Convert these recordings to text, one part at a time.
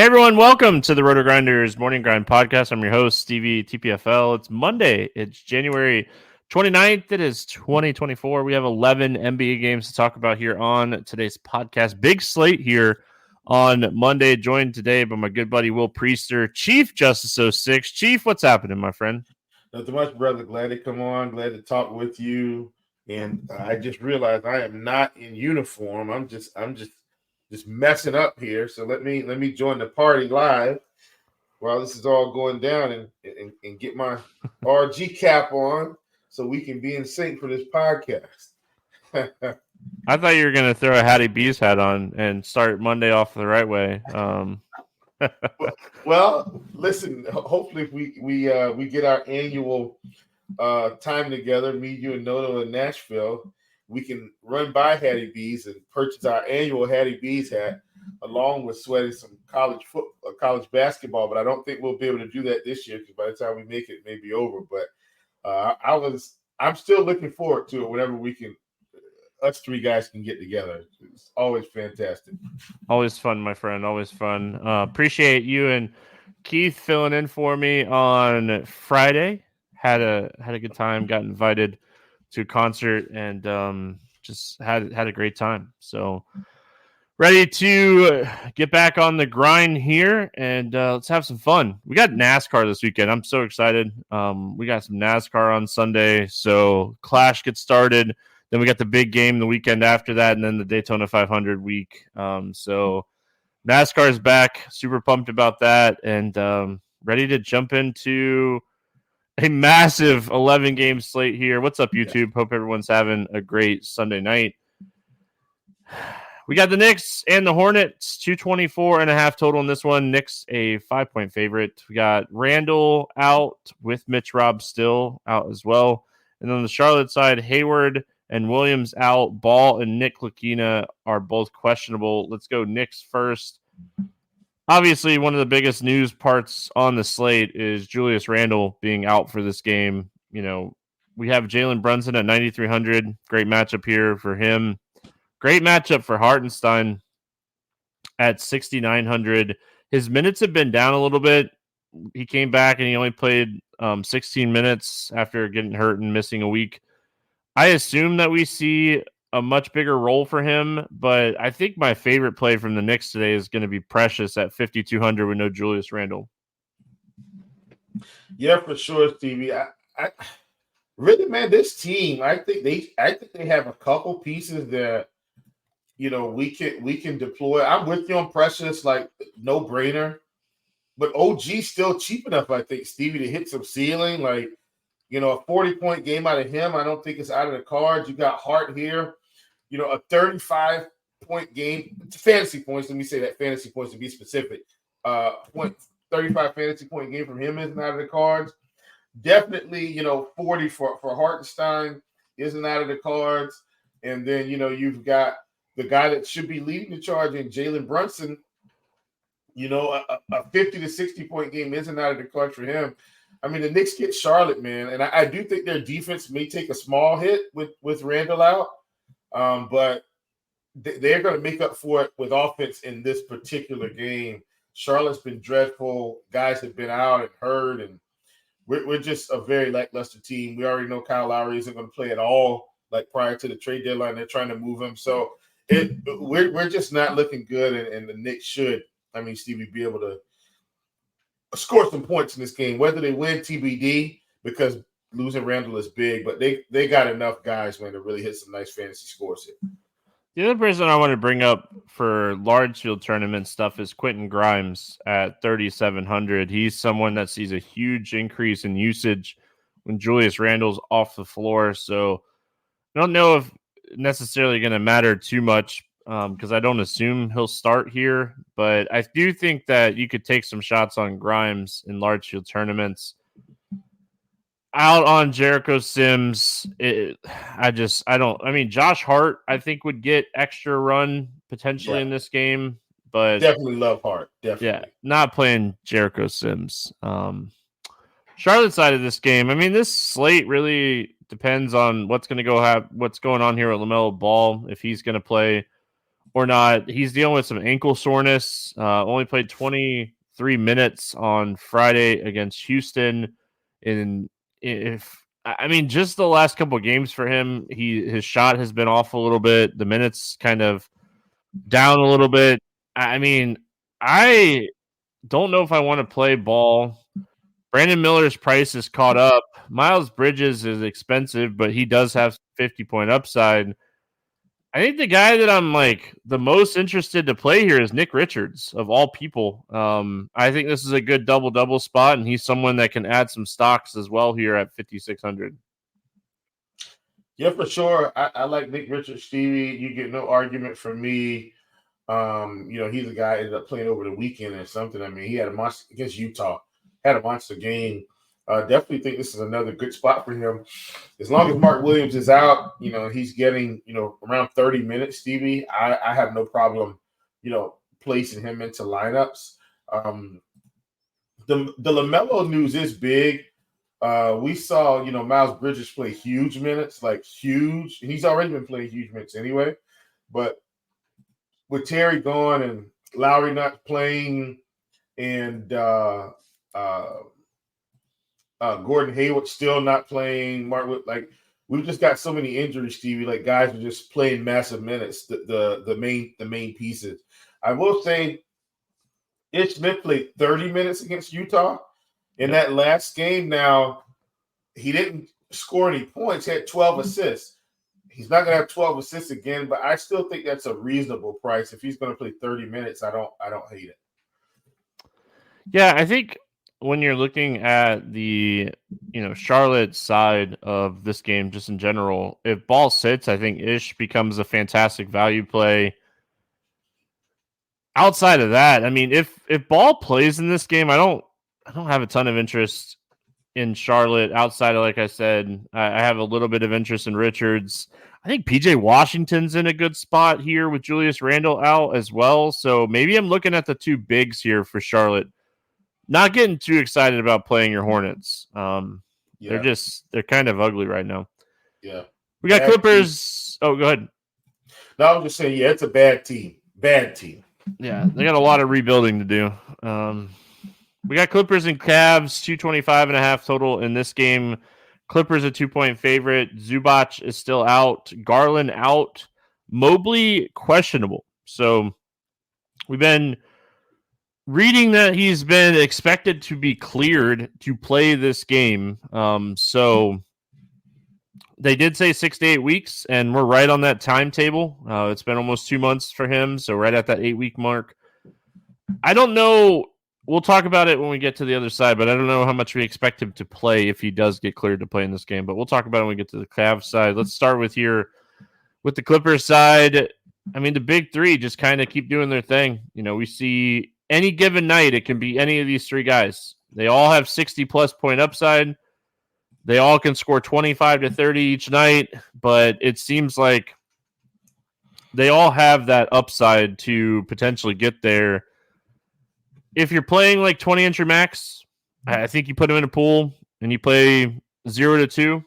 Hey everyone, welcome to the RotoGrinders Morning Grind Podcast. I'm your host, Stevietpfl. It's Monday. It's January 29th. It is 2024. We have 11 NBA games to talk about here on today's podcast. Big slate here on Monday, joined today by my good buddy Will Priester, ChiefJustice06. Chief, what's happening, my friend? Nothing much, brother. Glad to come on. Glad to talk with you. And I just realized I am not in uniform. I'm just messing up here. So let me join the party live while this is all going down and get my RG cap on so we can be in sync for this podcast. I thought you were going to throw a Hattie B's hat on and start Monday off the right way. Well, listen. Hopefully, if we get our annual time together, me, you, and Noto in Nashville, we can run by Hattie B's and purchase our annual Hattie B's hat, along with sweating some college basketball. But I don't think we'll be able to do that this year because by the time we make it, it may be over. But I'm still looking forward to it whenever we can. Us three guys can get together. It's always fantastic. Always fun, my friend. Always fun. Appreciate you and Keith filling in for me on Friday. Had a good time. Got invited to a concert and just had a great time. So ready to get back on the grind here and let's have some fun. We got NASCAR this weekend. I'm so excited. We got some NASCAR on Sunday. So Clash gets started. Then we got the big game the weekend after that, and then the Daytona 500 week. So NASCAR is back. Super pumped about that, and ready to jump into a massive 11-game slate here. What's up, YouTube? Hope everyone's having a great Sunday night. We got the Knicks and the Hornets, 224.5 total in this one. Knicks a 5-point favorite. We got Randall out with Mitch Robb still out as well. And on the Charlotte side, Hayward and Williams out. Ball and Nick Lakina are both questionable. Let's go Knicks first. Obviously, one of the biggest news parts on the slate is Julius Randle being out for this game. You know, we have Jalen Brunson at 9,300. Great matchup here for him. Great matchup for Hartenstein at 6,900. His minutes have been down a little bit. He came back and he only played 16 minutes after getting hurt and missing a week. I assume that we see a much bigger role for him, but I think my favorite play from the Knicks today is going to be Precious at 5,200 with no Julius Randle. Yeah, for sure, Stevie. I really, man, this team, I think they have a couple pieces that we can deploy. I'm with you on Precious, like no brainer, but OG's still cheap enough, I think, Stevie, to hit some ceiling, like. A 40-point game out of him, I don't think it's out of the cards. You got Hart here, a 35-point game. Fantasy points, let me say that, fantasy points to be specific. 35 fantasy point game from him isn't out of the cards. Definitely, 40 for Hartenstein isn't out of the cards. And then, you've got the guy that should be leading the charge in Jalen Brunson. A 50 to 60-point game isn't out of the cards for him. I mean, the Knicks get Charlotte, man, and I do think their defense may take a small hit with Randall out, but they're going to make up for it with offense in this particular game. Charlotte's been dreadful. Guys have been out and hurt, and we're just a very lackluster team. We already know Kyle Lowry isn't going to play at all, like prior to the trade deadline. They're trying to move him. So we're just not looking good, and the Knicks should, Stevie, be able to score some points in this game. Whether they win, TBD, because losing Randall is big, but they got enough guys, man, to really hit some nice fantasy scores here. The other person I want to bring up for large field tournament stuff is Quentin Grimes at 3,700. He's someone that sees a huge increase in usage when Julius Randle's off the floor. So I don't know if necessarily going to matter too much because I don't assume he'll start here. But I do think that you could take some shots on Grimes in large field tournaments. Out on Jericho Sims, Josh Hart, I think, would get extra run potentially in this game. But definitely love Hart. Definitely. Yeah, not playing Jericho Sims. Charlotte side of this game, this slate really depends on what's going on here with LaMelo Ball, if he's going to play or not. He's dealing with some ankle soreness. Only played 23 minutes on Friday against Houston. And just the last couple of games for him, his shot has been off a little bit. The minutes kind of down a little bit. I don't know if I want to play ball. Brandon Miller's price is caught up. Miles Bridges is expensive, but he does have 50-point upside. I think the guy that I'm the most interested to play here is Nick Richards, of all people. I think this is a good double-double spot, and he's someone that can add some stocks as well here at 5,600. Yeah, for sure. I like Nick Richards, Stevie. You get no argument from me. He's a guy ended up playing over the weekend or something. He had a monster against Utah, had a monster game. Definitely think this is another good spot for him. As long as Mark Williams is out, he's getting, around 30 minutes, Stevie. I have no problem, placing him into lineups. The LaMelo news is big. We saw, Miles Bridges play huge minutes, huge. He's already been playing huge minutes anyway. But with Terry gone and Lowry not playing and Gordon Hayward still not playing, we've just got so many injuries, Stevie. Guys are just playing massive minutes. The main pieces. I will say, Ish Smith played 30 minutes against Utah. In that last game, now, he didn't score any points. He had 12 assists. He's not going to have 12 assists again, but I still think that's a reasonable price. If he's going to play 30 minutes, I don't hate it. Yeah, I think when you're looking at the Charlotte side of this game, just in general, if Ball sits, I think Ish becomes a fantastic value play. Outside of that, if Ball plays in this game, I don't have a ton of interest in Charlotte. Outside of, like I said, I have a little bit of interest in Richards. I think PJ Washington's in a good spot here with Julius Randle out as well. So maybe I'm looking at the two bigs here for Charlotte. Not getting too excited about playing your Hornets. They're kind of ugly right now. Yeah. We got Clippers. Oh, go ahead. No, I'm just saying, it's a bad team. Bad team. Yeah, they got a lot of rebuilding to do. We got Clippers and Cavs, 225.5 total in this game. Clippers a 2-point favorite. Zubac is still out. Garland out. Mobley questionable. So we've been reading that he's been expected to be cleared to play this game. So they did say 6 to 8 weeks, and we're right on that timetable. It's been almost 2 months for him, so right at that 8-week mark. I don't know. We'll talk about it when we get to the other side, but I don't know how much we expect him to play if he does get cleared to play in this game. But we'll talk about it when we get to the Cavs side. Let's start with the Clippers side. The big three just kind of keep doing their thing. We see any given night, it can be any of these three guys. They all have 60-plus point upside. They all can score 25 to 30 each night, but it seems like they all have that upside to potentially get there. If you're playing 20-entry max, I think you put them in a pool and you play 0 to 2.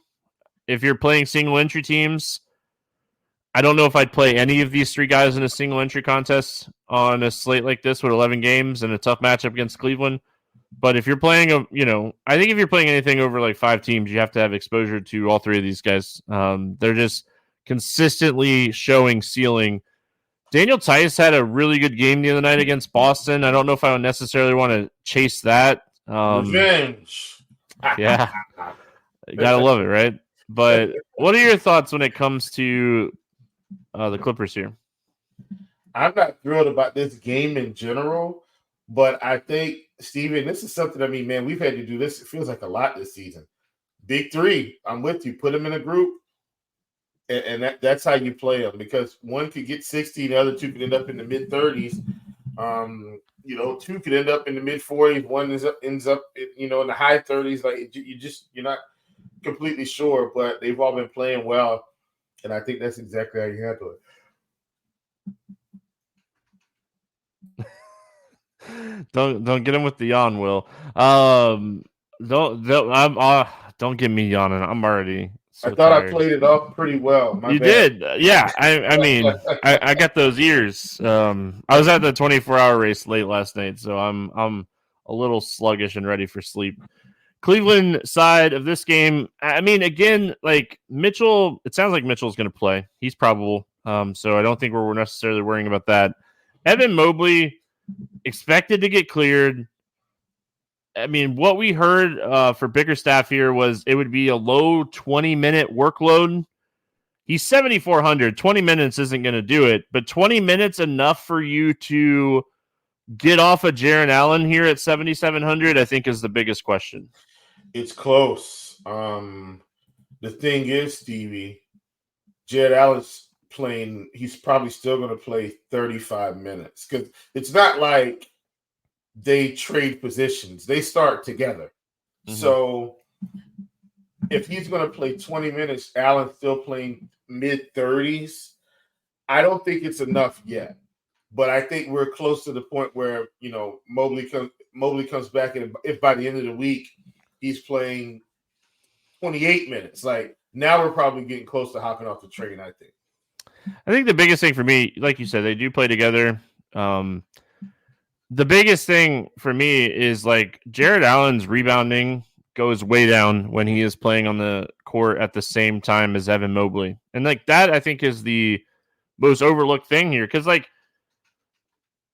If you're playing single-entry teams, I don't know if I'd play any of these three guys in a single-entry contest on a slate like this with 11 games and a tough matchup against Cleveland. But if you're playing, I think if you're playing anything over 5 teams, you have to have exposure to all three of these guys. They're just consistently showing ceiling. Daniel Tice had a really good game the other night against Boston. I don't know if I would necessarily want to chase that. Revenge. Yeah. You gotta love it, right? But what are your thoughts when it comes to the Clippers here? I'm not thrilled about this game in general, but I think, Steven, this is something, we've had to do this. It feels like a lot this season. Big three, I'm with you. Put them in a group, and that's how you play them, because one could get 60, the other two could end up in the mid-30s. Two could end up in the mid-40s. One ends up in the high 30s. You're not completely sure, but they've all been playing well, and I think that's exactly how you handle it. Don't get him with the yawn, Will. Don't get me yawning. I'm already I So thought I tired. played it off pretty well. My You bad. did, yeah. I mean, I got those ears. I was at the 24-hour race late last night, so I'm a little sluggish and ready for sleep. Cleveland side of this game, I mean, again, like Mitchell, it sounds like Mitchell's going to play. He's probable, so I don't think we're necessarily worrying about that. Evan Mobley expected to get cleared. I mean, what we heard for Bickerstaff here was it would be a low 20-minute workload. He's 7,400. 20 minutes isn't going to do it, but 20 minutes enough for you to get off of Jaren Allen here at 7,700, I think is the biggest question. It's close. The thing is, Stevie, Jared Allen's playing, he's probably still going to play 35 minutes because it's not like they trade positions. They start together. Mm-hmm. So if he's going to play 20 minutes, Allen's still playing mid-30s. I don't think it's enough yet. But I think we're close to the point where, you know, Mobley comes back, and if by the end of the week he's playing 28 minutes, like now we're probably getting close to hopping off the train, I think. I think the biggest thing for me, like you said, they do play together. The biggest thing for me is like Jared Allen's rebounding goes way down when he is playing on the court at the same time as Evan Mobley. And like that, I think, is the most overlooked thing here. Because like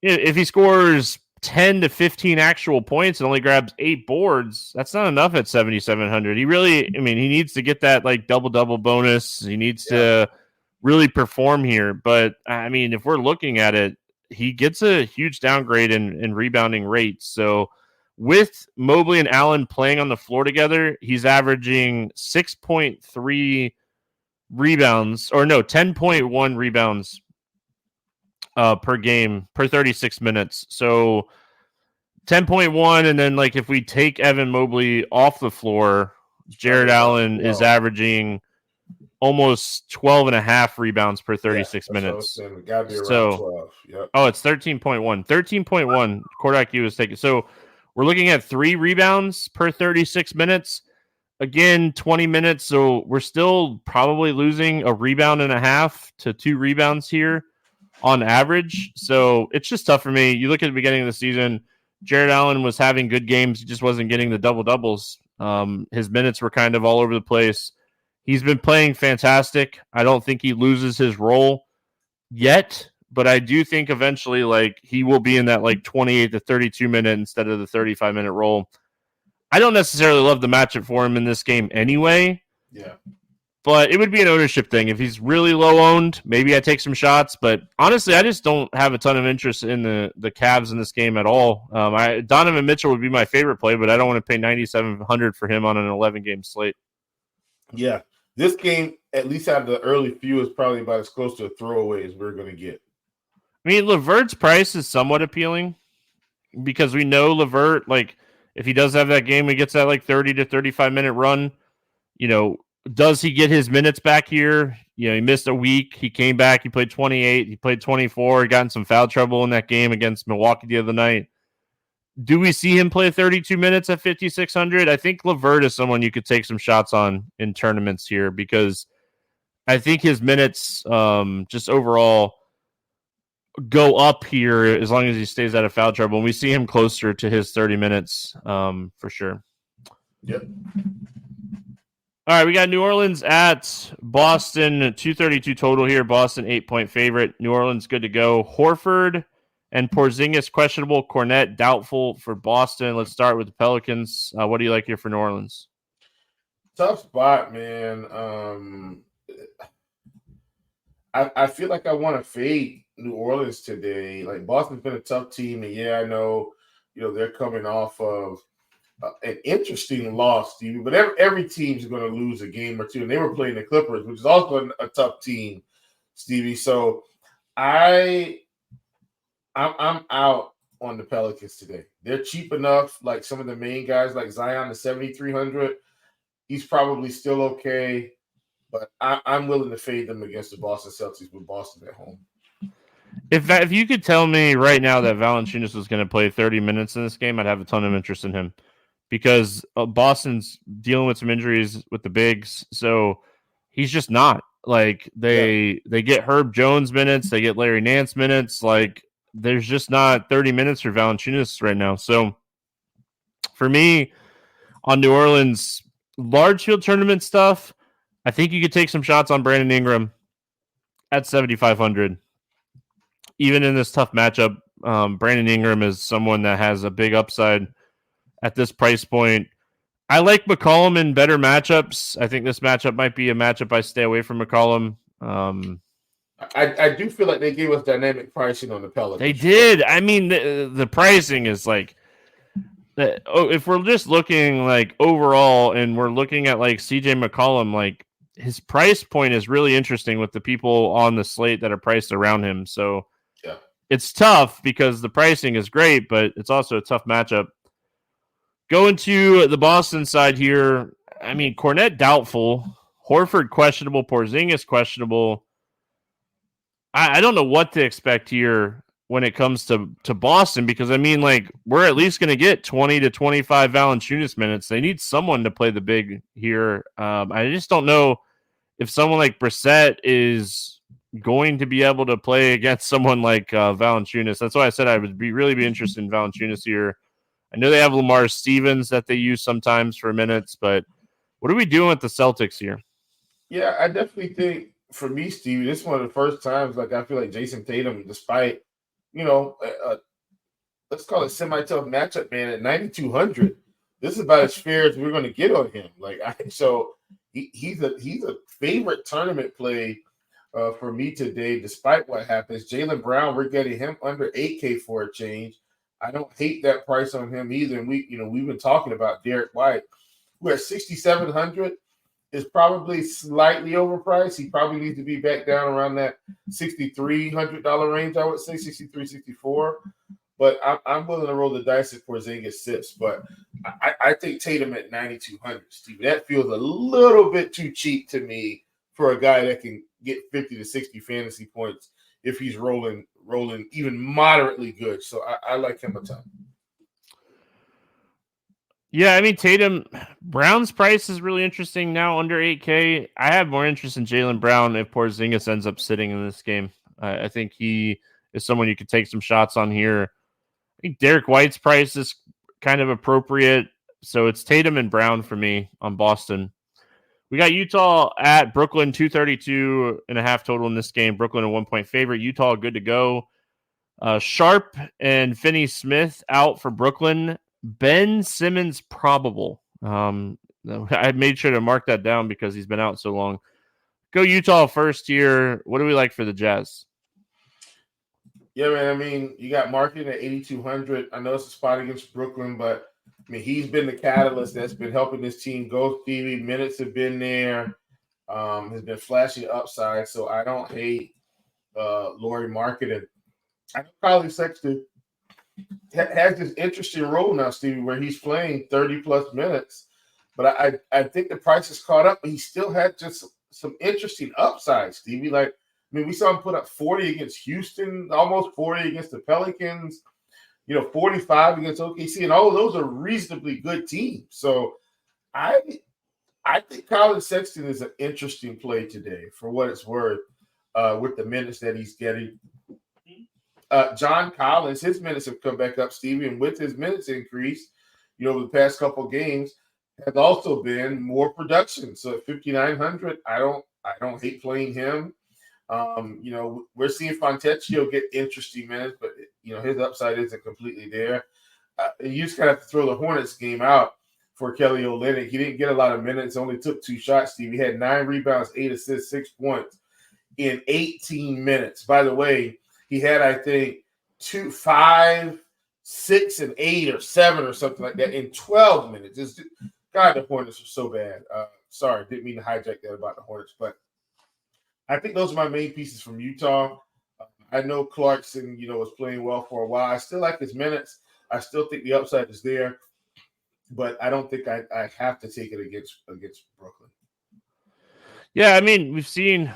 if he scores 10 to 15 actual points and only grabs 8 boards, that's not enough at 7,700. He really, I mean, he needs to get that like double bonus. He needs to really perform here. But I mean, if we're looking at it, he gets a huge downgrade in rebounding rates. So with Mobley and Allen playing on the floor together, he's averaging 6.3 rebounds, or no, 10.1 rebounds per game per 36 minutes. So 10.1, and then like if we take Evan Mobley off the floor, Jared Allen is averaging almost 12 and a half rebounds per 36 minutes. It gotta be around 12. Yep. Oh, it's 13.1. 13.1 court IQ is taken. So we're looking at 3 rebounds per 36 minutes. Again, 20 minutes. So we're still probably losing a rebound and a half to 2 rebounds here on average. So it's just tough for me. You look at the beginning of the season, Jared Allen was having good games. He just wasn't getting the double-doubles. His minutes were kind of all over the place. He's been playing fantastic. I don't think he loses his role yet, but I do think eventually like he will be in that like 28 to 32 minute instead of the 35-minute role. I don't necessarily love the matchup for him in this game anyway. Yeah. But it would be an ownership thing. If he's really low owned, maybe I take some shots. But honestly, I just don't have a ton of interest in the Cavs in this game at all. Donovan Mitchell would be my favorite play, but I don't want to pay $9,700 for him on an 11-game slate. Yeah. This game, at least out of the early few, is probably about as close to a throwaway as we're going to get. I mean, LeVert's price is somewhat appealing because we know LeVert, like, if he does have that game, he gets that, like, 30 to 35-minute run. You know, does he get his minutes back here? You know, he missed a week. He came back. He played 28. He played 24. He got in some foul trouble in that game against Milwaukee the other night. Do we see him play 32 minutes at 5,600? I think LeVert is someone you could take some shots on in tournaments here because I think his minutes just overall go up here as long as he stays out of foul trouble. And we see him closer to his 30 minutes for sure. Yep. All right, we got New Orleans at Boston, 232 total here. Boston 8-point favorite. New Orleans good to go. Horford and Porzingis questionable. Cornette doubtful for Boston. Let's start with the Pelicans. What do you like here for New Orleans? Tough spot, man. I feel like I want to fade New Orleans today. Like Boston's been a tough team, and yeah, I know, you know, they're coming off of an interesting loss, Stevie. But every team's going to lose a game or two, and they were playing the Clippers, which is also a tough team, Stevie. So I'm out on the Pelicans today. They're cheap enough. Like some of the main guys, like Zion, the 7,300, he's probably still okay. But I'm willing to fade them against the Boston Celtics with Boston at home. If you could tell me right now that Valanciunas was going to play 30 minutes in this game, I'd have a ton of interest in him because Boston's dealing with some injuries with the bigs. So he's just not. Like they get Herb Jones minutes, they get Larry Nance minutes. Like there's just not 30 minutes for Valanciunas right now. So for me on New Orleans large field tournament stuff, I think you could take some shots on Brandon Ingram at 7,500. Even in this tough matchup, Brandon Ingram is someone that has a big upside at this price point. I like McCollum in better matchups. I think this matchup might be a matchup I stay away from McCollum. I do feel like they gave us dynamic pricing on the Pelicans. They did. I mean, the pricing is like, if we're just looking like overall and we're looking at like CJ McCollum, like his price point is really interesting with the people on the slate that are priced around him. So yeah, it's tough because the pricing is great, but it's also a tough matchup. Going to the Boston side here, I mean, Cornette doubtful, Horford questionable, Porzingis questionable. I don't know what to expect here when it comes to Boston because, I mean, like, we're at least going to get 20 to 25 Valanciunas minutes. They need someone to play the big here. I just don't know if someone like Brissett is going to be able to play against someone like Valanciunas. That's why I said I would really be interested in Valanciunas here. I know they have Lamar Stevens that they use sometimes for minutes, but what are we doing with the Celtics here? Yeah, I definitely think for me, Stevie, this is one of the first times like I feel like Jason Tatum, despite, let's call it semi-tough matchup, man, at 9,200, this is about as fair as we're going to get on him. Like, he's a favorite tournament play for me today, despite what happens. Jaylen Brown, we're getting him under 8K for a change. I don't hate that price on him either. And we've been talking about Derek White, who at 6,700 is probably slightly overpriced. He probably needs to be back down around that $6,300 range, I would say, 63, 64. But I'm willing to roll the dice if Porzingis sits. But I think Tatum at 9,200, Steve. That feels a little bit too cheap to me for a guy that can get 50 to 60 fantasy points if he's rolling even moderately good. So I like him a ton. Yeah, I mean, Tatum, Brown's price is really interesting now, under 8K. I have more interest in Jaylen Brown if Porzingis ends up sitting in this game. I think he is someone you could take some shots on here. I think Derek White's price is kind of appropriate. So it's Tatum and Brown for me on Boston. We got Utah at Brooklyn, 232.5 total in this game. Brooklyn a 1-point favorite. Utah good to go. Sharp and Finney Smith out for Brooklyn. Ben Simmons probable. I made sure to mark that down because he's been out so long. Go Utah first here. What do we like for the Jazz? Yeah, man. I mean, you got Markin at 8,200. I know it's a spot against Brooklyn, but I mean, he's been the catalyst that's been helping this team go, Stevie. Minutes have been there. Has been flashing upside. So I don't hate Lauri Markkanen. And I know Colin Sexton has this interesting role now, Stevie, where he's playing 30-plus minutes. But I think the price is caught up, but he still had just some interesting upside, Stevie. Like, I mean, we saw him put up 40 against Houston, almost 40 against the Pelicans, 45 against OKC, and all of those are reasonably good teams. So I think Colin Sexton is an interesting play today for what it's worth with the minutes that he's getting. John Collins, his minutes have come back up, Stevie, and with his minutes increase, over the past couple of games, has also been more production. So at 5,900, I don't hate playing him. We're seeing Fontecchio get interesting minutes, but his upside isn't completely there. You just kind of have to throw the Hornets game out for Kelly Olynyk. He didn't get a lot of minutes, only took 2 shots, Steve. He had 9 rebounds, 8 assists, 6 points in 18 minutes. By the way, he had, I think, 2, 5, 6, and 8 or 7 or something like that in 12 minutes. God, the Hornets are so bad. Sorry, didn't mean to hijack that about the Hornets, but I think those are my main pieces from Utah. I know Clarkson, was playing well for a while. I still like his minutes. I still think the upside is there, but I don't think I have to take it against Brooklyn. Yeah, I mean, we've seen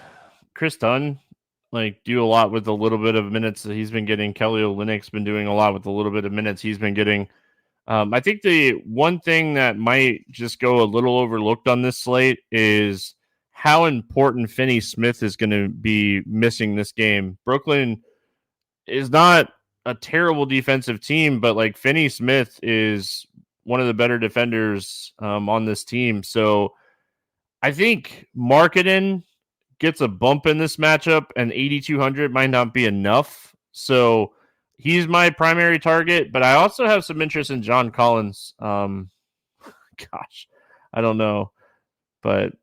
Chris Dunn do a lot with a little bit of minutes that he's been getting. Kelly Olynyk's been doing a lot with a little bit of minutes he's been getting. I think the one thing that might just go a little overlooked on this slate is how important Finney Smith is going to be missing this game. Brooklyn is not a terrible defensive team, but like Finney Smith is one of the better defenders on this team. So I think Marketing gets a bump in this matchup, and 8,200 might not be enough. So he's my primary target, but I also have some interest in John Collins. Gosh, I don't know. But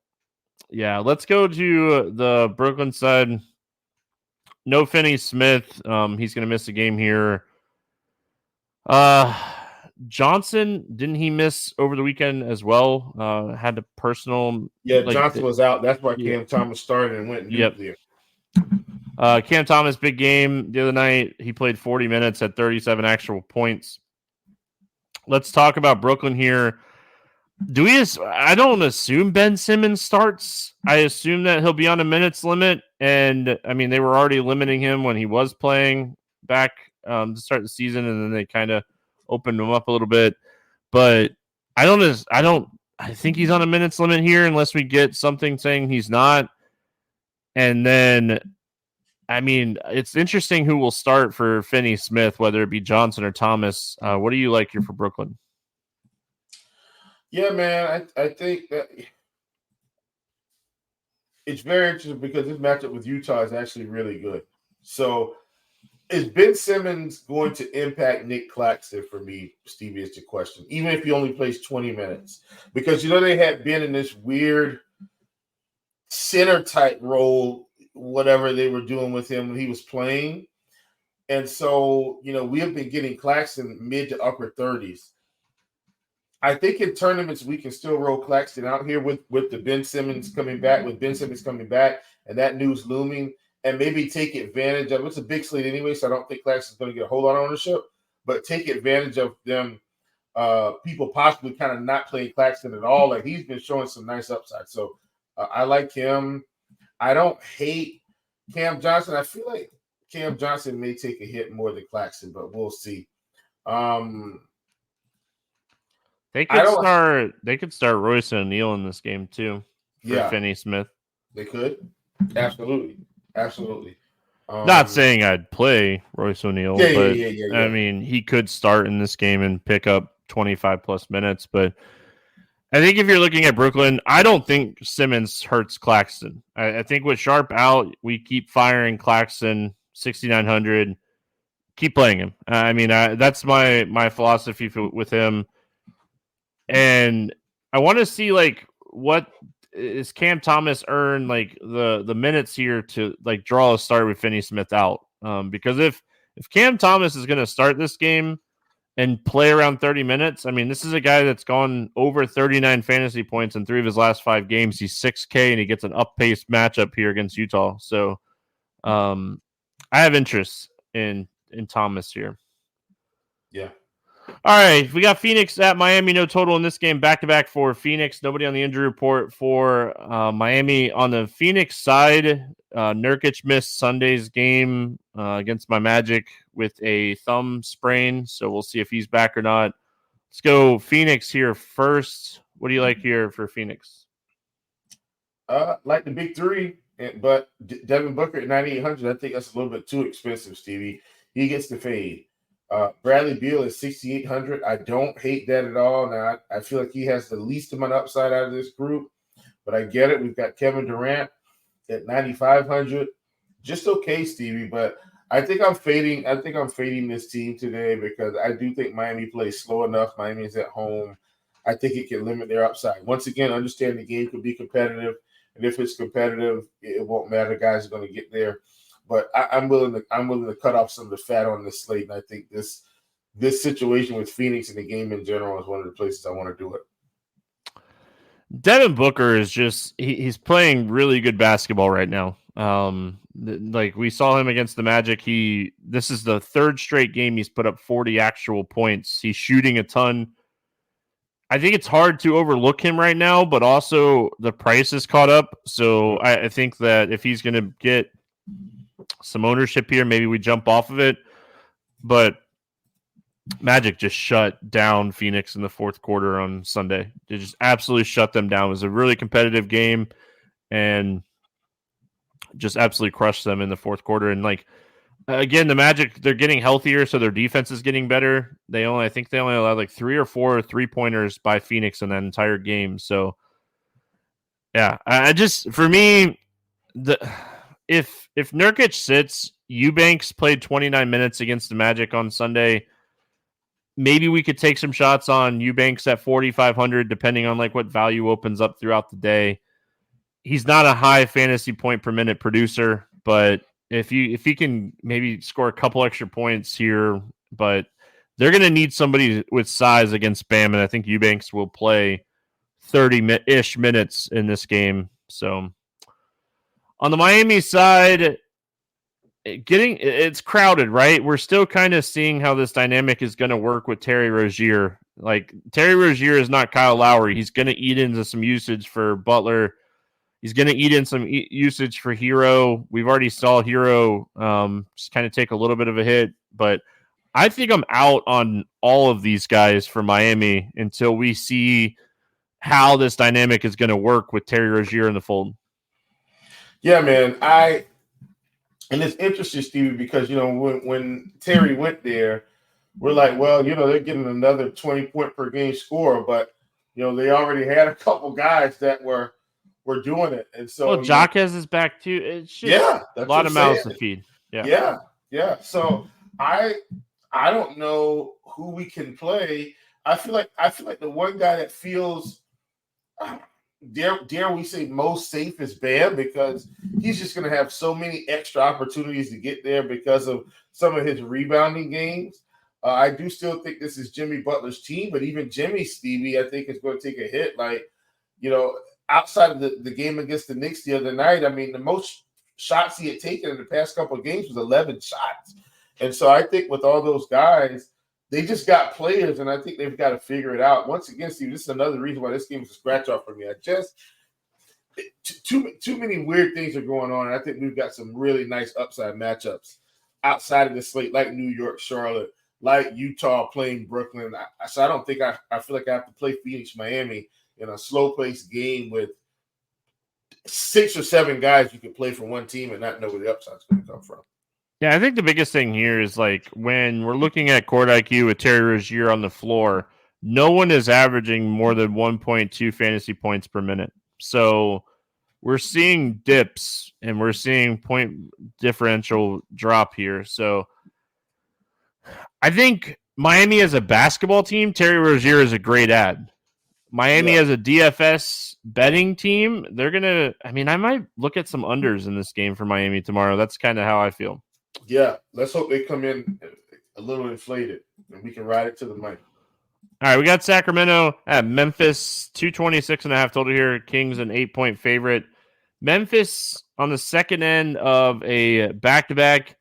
yeah, let's go to the Brooklyn side. No Finney Smith. He's going to miss a game here. Johnson, didn't he miss over the weekend as well? Had a personal. Yeah, Johnson was out. That's why Cam Thomas started and went nuclear. Cam Thomas, big game the other night. He played 40 minutes at 37 actual points. Let's talk about Brooklyn here. I don't assume Ben Simmons starts. I assume that he'll be on a minutes limit. And I mean, they were already limiting him when he was playing back to start the season, and then they kind of opened him up a little bit. But I think he's on a minutes limit here unless we get something saying he's not. And then, I mean, it's interesting who will start for Finney Smith, whether it be Johnson or Thomas. What do you like here for Brooklyn? Yeah, man, I think that it's very interesting because this matchup with Utah is actually really good. So is Ben Simmons going to impact Nick Claxton for me, Stevie, is the question, even if he only plays 20 minutes? Because, they had been in this weird center-type role, whatever they were doing with him when he was playing. And so, we have been getting Claxton mid to upper 30s. I think in tournaments we can still roll Claxton out here with the Ben Simmons coming back, and that news looming, and maybe take advantage of it's a big slate anyway, so I don't think Claxton's going to get a whole lot of ownership, but take advantage of them people possibly kind of not playing Claxton at all. Like, he's been showing some nice upside. So I like him. I don't hate Cam Johnson. I feel like Cam Johnson may take a hit more than Claxton, but we'll see. They could start Royce O'Neal in this game too for Finney Smith. They could. Absolutely. Not saying I'd play Royce O'Neal, but I mean, he could start in this game and pick up 25 plus minutes. But I think if you're looking at Brooklyn, I don't think Simmons hurts Claxton. I think with Sharp out, we keep firing Claxton 6,900. Keep playing him. I mean, that's my philosophy with him. And I want to see, like, what is Cam Thomas earn, like, the minutes here to, like, draw a start with Finney Smith out. Because if Cam Thomas is going to start this game and play around 30 minutes, I mean, this is a guy that's gone over 39 fantasy points in 3 of his last 5 games. He's 6K, and he gets an up-paced matchup here against Utah. So I have interest in Thomas here. Yeah. All right, we got Phoenix at Miami. No total in this game. Back-to-back for Phoenix. Nobody on the injury report for Miami. On the Phoenix side, Nurkic missed Sunday's game against my Magic with a thumb sprain, so we'll see if he's back or not. Let's go Phoenix here first. What do you like here for Phoenix? Like the big three, but Devin Booker at 9,800, I think that's a little bit too expensive, Stevie. He gets the fade. Bradley Beal is 6,800. I don't hate that at all. Now, I feel like he has the least amount of upside out of this group, but I get it. We've got Kevin Durant at 9,500. Just okay, Stevie, but I think I'm fading this team today because I do think Miami plays slow enough. Miami is at home. I think it can limit their upside. Once again, understand the game could be competitive, and if it's competitive, it won't matter. Guys are going to get there. But I'm willing to cut off some of the fat on this slate, and I think this situation with Phoenix and the game in general is one of the places I want to do it. Devin Booker is just he's playing really good basketball right now. Like, we saw him against the Magic. This is the 3rd straight game he's put up 40 actual points. He's shooting a ton. I think it's hard to overlook him right now, but also the price is caught up. So I think that if he's going to get some ownership here, maybe we jump off of it. But Magic just shut down Phoenix in the 4th quarter on Sunday. They just absolutely shut them down. It was a really competitive game. and just absolutely crushed them in the fourth quarter. And like, again, the Magic, they're getting healthier, so their defense is getting better. I think they only allowed like 3 or 4 3-pointers by Phoenix in that entire game. So yeah, I just, for me, if Nurkic sits, Eubanks played 29 minutes against the Magic on Sunday. Maybe we could take some shots on Eubanks at 4,500, depending on like what value opens up throughout the day. He's not a high fantasy point per minute producer, but if he can maybe score a couple extra points here, but they're going to need somebody with size against Bam, and I think Eubanks will play 30-ish minutes in this game. So on the Miami side, it's crowded, right? We're still kind of seeing how this dynamic is going to work with Terry Rozier. Like, Terry Rozier is not Kyle Lowry. He's going to eat into some usage for Butler. He's going to eat in some usage for Hero. We've already saw Hero just kind of take a little bit of a hit, but I think I'm out on all of these guys for Miami until we see how this dynamic is going to work with Terry Rozier in the fold. Yeah, man. And it's interesting, Stevie, because, when Terry went there, we're like, well, they're getting another 20-point per game scorer, but, they already had a couple guys that were doing it. And so Jaquez is back too. It's just a lot of mouths to feed. Yeah. So I don't know who we can play. I feel like the one guy that feels dare we say most safe is Bam, because he's just going to have so many extra opportunities to get there because of some of his rebounding games. I do still think this is Jimmy Butler's team, but even Jimmy, Stevie, I think is going to take a hit. Like, outside of the game against the Knicks the other night, I mean, the most shots he had taken in the past couple of games was 11 shots. And so I think with all those guys, they just got players, and I think they've got to figure it out. Once again, Steve, this is another reason why this game is a scratch-off for me. Too many weird things are going on, and I think we've got some really nice upside matchups outside of the slate, like New York, Charlotte, like Utah playing Brooklyn. So I don't think I feel like I have to play Phoenix, Miami in a slow-paced game with 6 or 7 guys you can play for one team and not know where the upside's going to come from. Yeah, I think the biggest thing here is like when we're looking at court IQ with Terry Rozier on the floor, no one is averaging more than 1.2 fantasy points per minute. So we're seeing dips and we're seeing point differential drop here. So I think Miami as a basketball team, Terry Rozier is a great ad. Miami as a DFS betting team, I might look at some unders in this game for Miami tomorrow. That's kind of how I feel. Yeah, let's hope they come in a little inflated and we can ride it to the money. All right, we got Sacramento at Memphis, 226.5 total here. Kings an 8-point favorite. Memphis on the second end of a back-to-back.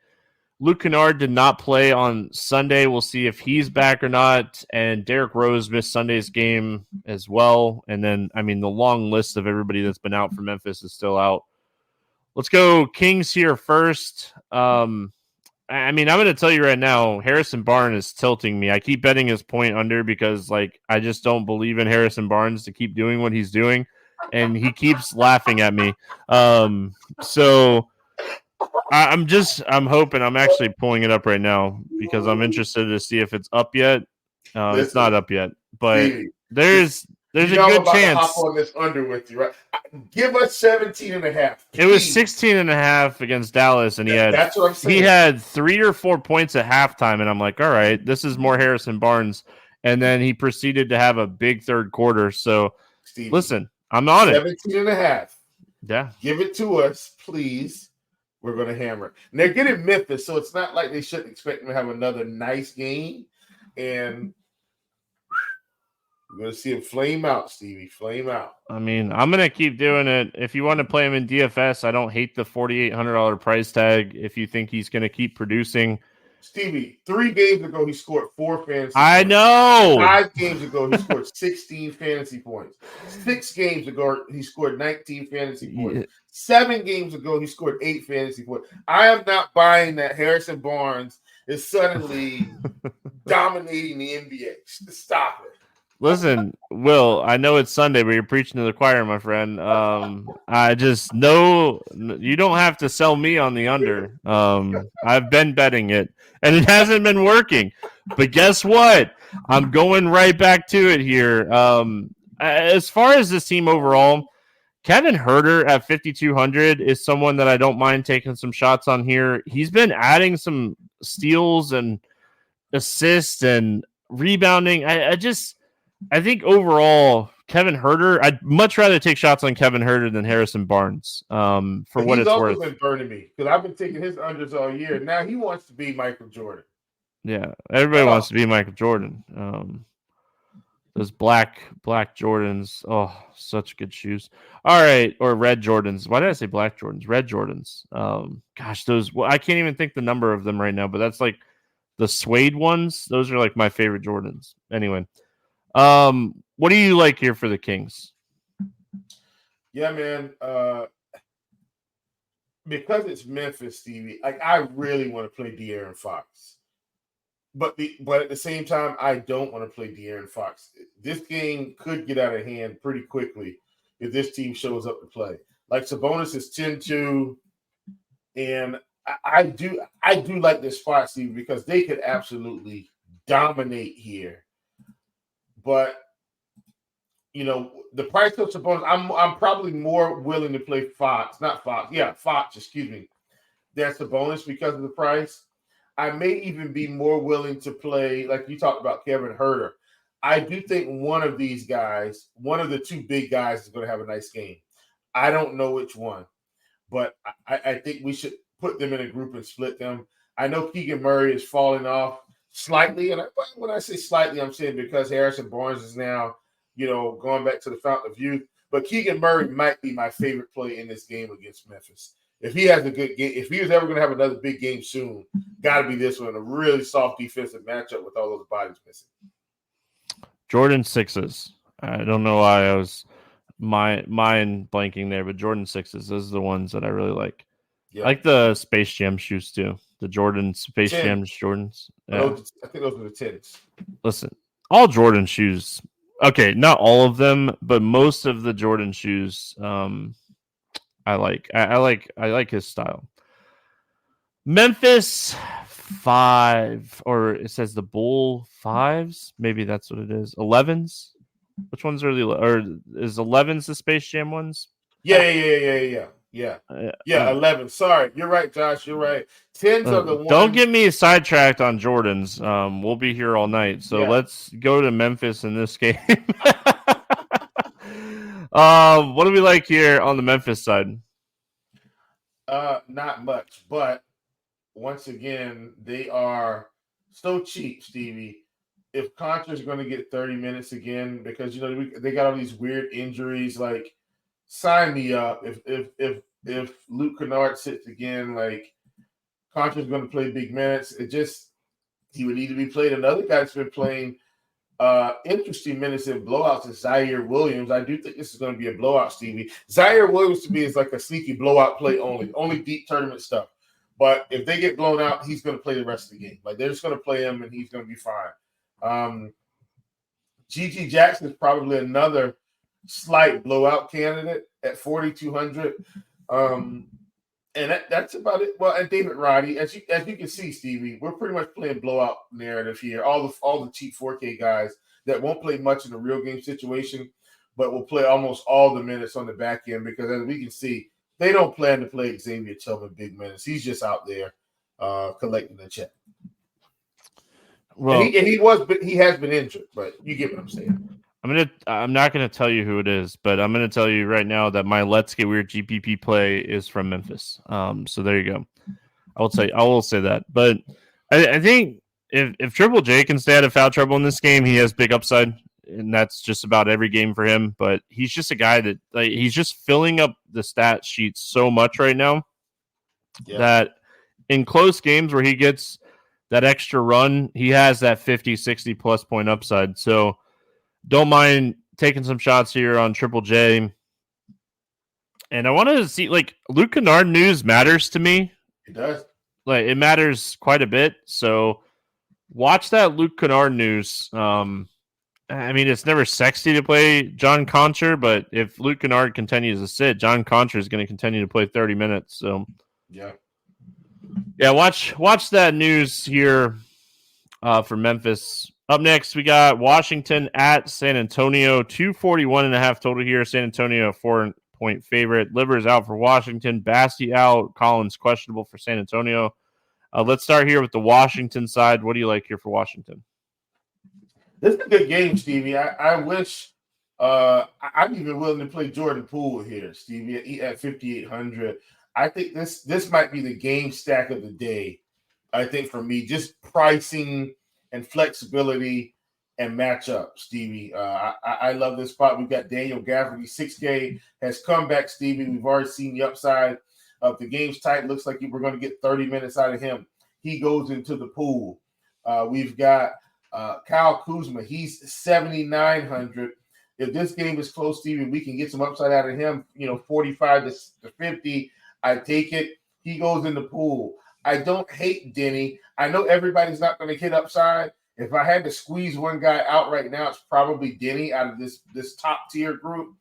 Luke Kennard did not play on Sunday. We'll see if he's back or not. And Derrick Rose missed Sunday's game as well. And then, the long list of everybody that's been out for Memphis is still out. Let's go Kings here first. I'm going to tell you right now, Harrison Barnes is tilting me. I keep betting his point under because, I just don't believe in Harrison Barnes to keep doing what he's doing. And he keeps laughing at me. So I'm hoping. I'm actually pulling it up right now because I'm interested to see if it's up yet. It's not up yet, but there's a good chance. Hop on this under with you, right? Give us 17.5. It was 16.5 against Dallas, and that's what I'm saying. He had 3 or 4 points at halftime, and I'm like, all right, this is more Harrison Barnes. And then he proceeded to have a big third quarter. So, Stevie, listen, I'm on 17.5. Yeah. Give it to us, please. We're going to hammer it. And they're getting Memphis, so it's not like they shouldn't expect them to have another nice game. And we're going to see him flame out, Stevie. Flame out. I'm going to keep doing it. If you want to play him in DFS, I don't hate the $4,800 price tag if you think he's going to keep producing. Stevie, 3 games ago, he scored 4 fantasy I points. know. 5 games ago, he scored 16 fantasy points. 6 games ago, he scored 19 fantasy points. 7 games ago, he scored 8 fantasy points. I am not buying that Harrison Barnes is suddenly dominating the NBA. Stop it. Listen, Will, I know it's Sunday, but you're preaching to the choir, my friend. I just know you don't have to sell me on the under. I've been betting it, and it hasn't been working. But guess what? I'm going right back to it here. As far as this team overall, Kevin Herter at 5,200 is someone that I don't mind taking some shots on here. He's been adding some steals and assists and rebounding. I think overall, Kevin Herter, I'd much rather take shots on Kevin Herter than Harrison Barnes, for But what he's it's also worth. been burning me because I've been taking his unders all year. Now he wants to be Michael Jordan. Yeah, everybody wants to be Michael Jordan. Those black Jordans, oh, such good shoes. All right, or red Jordans. Why did I say black Jordans? Red Jordans. Gosh, those. Well, I can't even think the number of them right now, but that's like the suede ones. Those are like my favorite Jordans. Anyway, what do you like here for the Kings? Yeah, man. Because it's Memphis, Stevie. Like I really want to play De'Aaron Fox, but at the same time, I don't want to play De'Aaron Fox. This game could get out of hand pretty quickly if this team shows up to play. Like Sabonis is 10-2, and I do like this spot, Stevie, because they could absolutely dominate here. But you know, the price of Sabonis, I'm probably more willing to play Fox, excuse me, than Sabonis because of the price. I may even be more willing to play, like you talked about, Kevin Herter. I do think one of these guys, one of the two big guys, is going to have a nice game. I don't know which one, but I think we should put them in a group and split them. I know Keegan Murray is falling off slightly, and when I say slightly, I'm saying because Harrison Barnes is now, going back to the fountain of youth. But Keegan Murray might be my favorite play in this game against Memphis. If he has a good game, if he was ever going to have another big game soon, got to be this one, a really soft defensive matchup with all those bodies missing. Jordan 6s. I don't know why I was mind blanking there, but Jordan 6s, those are the ones that I really like. Yep. I like the Space Jam shoes too. The Jordan Space Jam Jordans. Yeah. I think those were the 10s. Listen, all Jordan shoes. Okay, not all of them, but most of the Jordan shoes, I like. I like his style. Memphis 5, or it says the Bull 5s. Maybe that's what it is. 11s. Which ones are or is 11s the Space Jam ones? Yeah, 11. Sorry, you're right, Josh. You're right. 10s are the ones. Don't get me sidetracked on Jordans. We'll be here all night. So let's go to Memphis in this game. What do we like here on the Memphis side? Not much, but once again, they are so cheap, Stevie. If Contra's going to get 30 minutes again, because they got all these weird injuries, like sign me up. If Luke Kennard sits again, like Contra's going to play big minutes. He would need to be played. Another guy that's been playing interesting minutes in blowouts is Zaire Williams. I do think this is going to be a blowout, Stevie. Zaire Williams to me is like a sneaky blowout play only deep tournament stuff. But if they get blown out, he's going to play the rest of the game. Like they're just going to play him and he's going to be fine. G.G. Jackson is probably another slight blowout candidate at 4,200. And that's about it. Well, and David Roddy, as you can see, Stevie, we're pretty much playing blowout narrative here. All the cheap 4K guys that won't play much in a real game situation, but will play almost all the minutes on the back end because, as we can see, they don't plan to play Xavier Tillman big minutes. He's just out there collecting the check. Well, he has been injured, but you get what I'm saying. I'm not gonna tell you who it is, but I'm gonna tell you right now that my Let's Get Weird GPP play is from Memphis. So there you go. I will say that. But I think if Triple J can stay out of foul trouble in this game, he has big upside, and that's just about every game for him. But he's just a guy that he's just filling up the stat sheet so much right now that in close games where he gets that extra run, he has that 50, 60 plus point upside. So don't mind taking some shots here on Triple J. And I want to see, like, Luke Kennard news matters to me. It does. Like, it matters quite a bit. So watch that Luke Kennard news. I mean, it's never sexy to play John Concher, but if Luke Kennard continues to sit, John Concher is going to continue to play 30 minutes. So, yeah, watch that news here for Memphis. Up next, we got Washington at San Antonio, 241.5 total here. San Antonio, 4-point favorite. Livers out for Washington. Basti out. Collins questionable for San Antonio. Let's start here with the Washington side. What do you like here for Washington? this is a good game, Stevie. I wish I'm even willing to play Jordan Poole here, Stevie, at 5,800. I think this might be the game stack of the day. I think for me, just pricing and flexibility and matchup, Stevie. I love this spot. We've got Daniel Gafford, 6K has come back, Stevie. We've already seen the upside of the game's tight. Looks like we're going to get 30 minutes out of him. He goes into the pool. We've got Kyle Kuzma. He's 7,900. If this game is close, Stevie, we can get some upside out of him, 45 to 50. I take it. He goes in the pool. I don't hate Denny. I know everybody's not going to hit upside. If I had to squeeze one guy out right now, it's probably Denny out of this top tier group.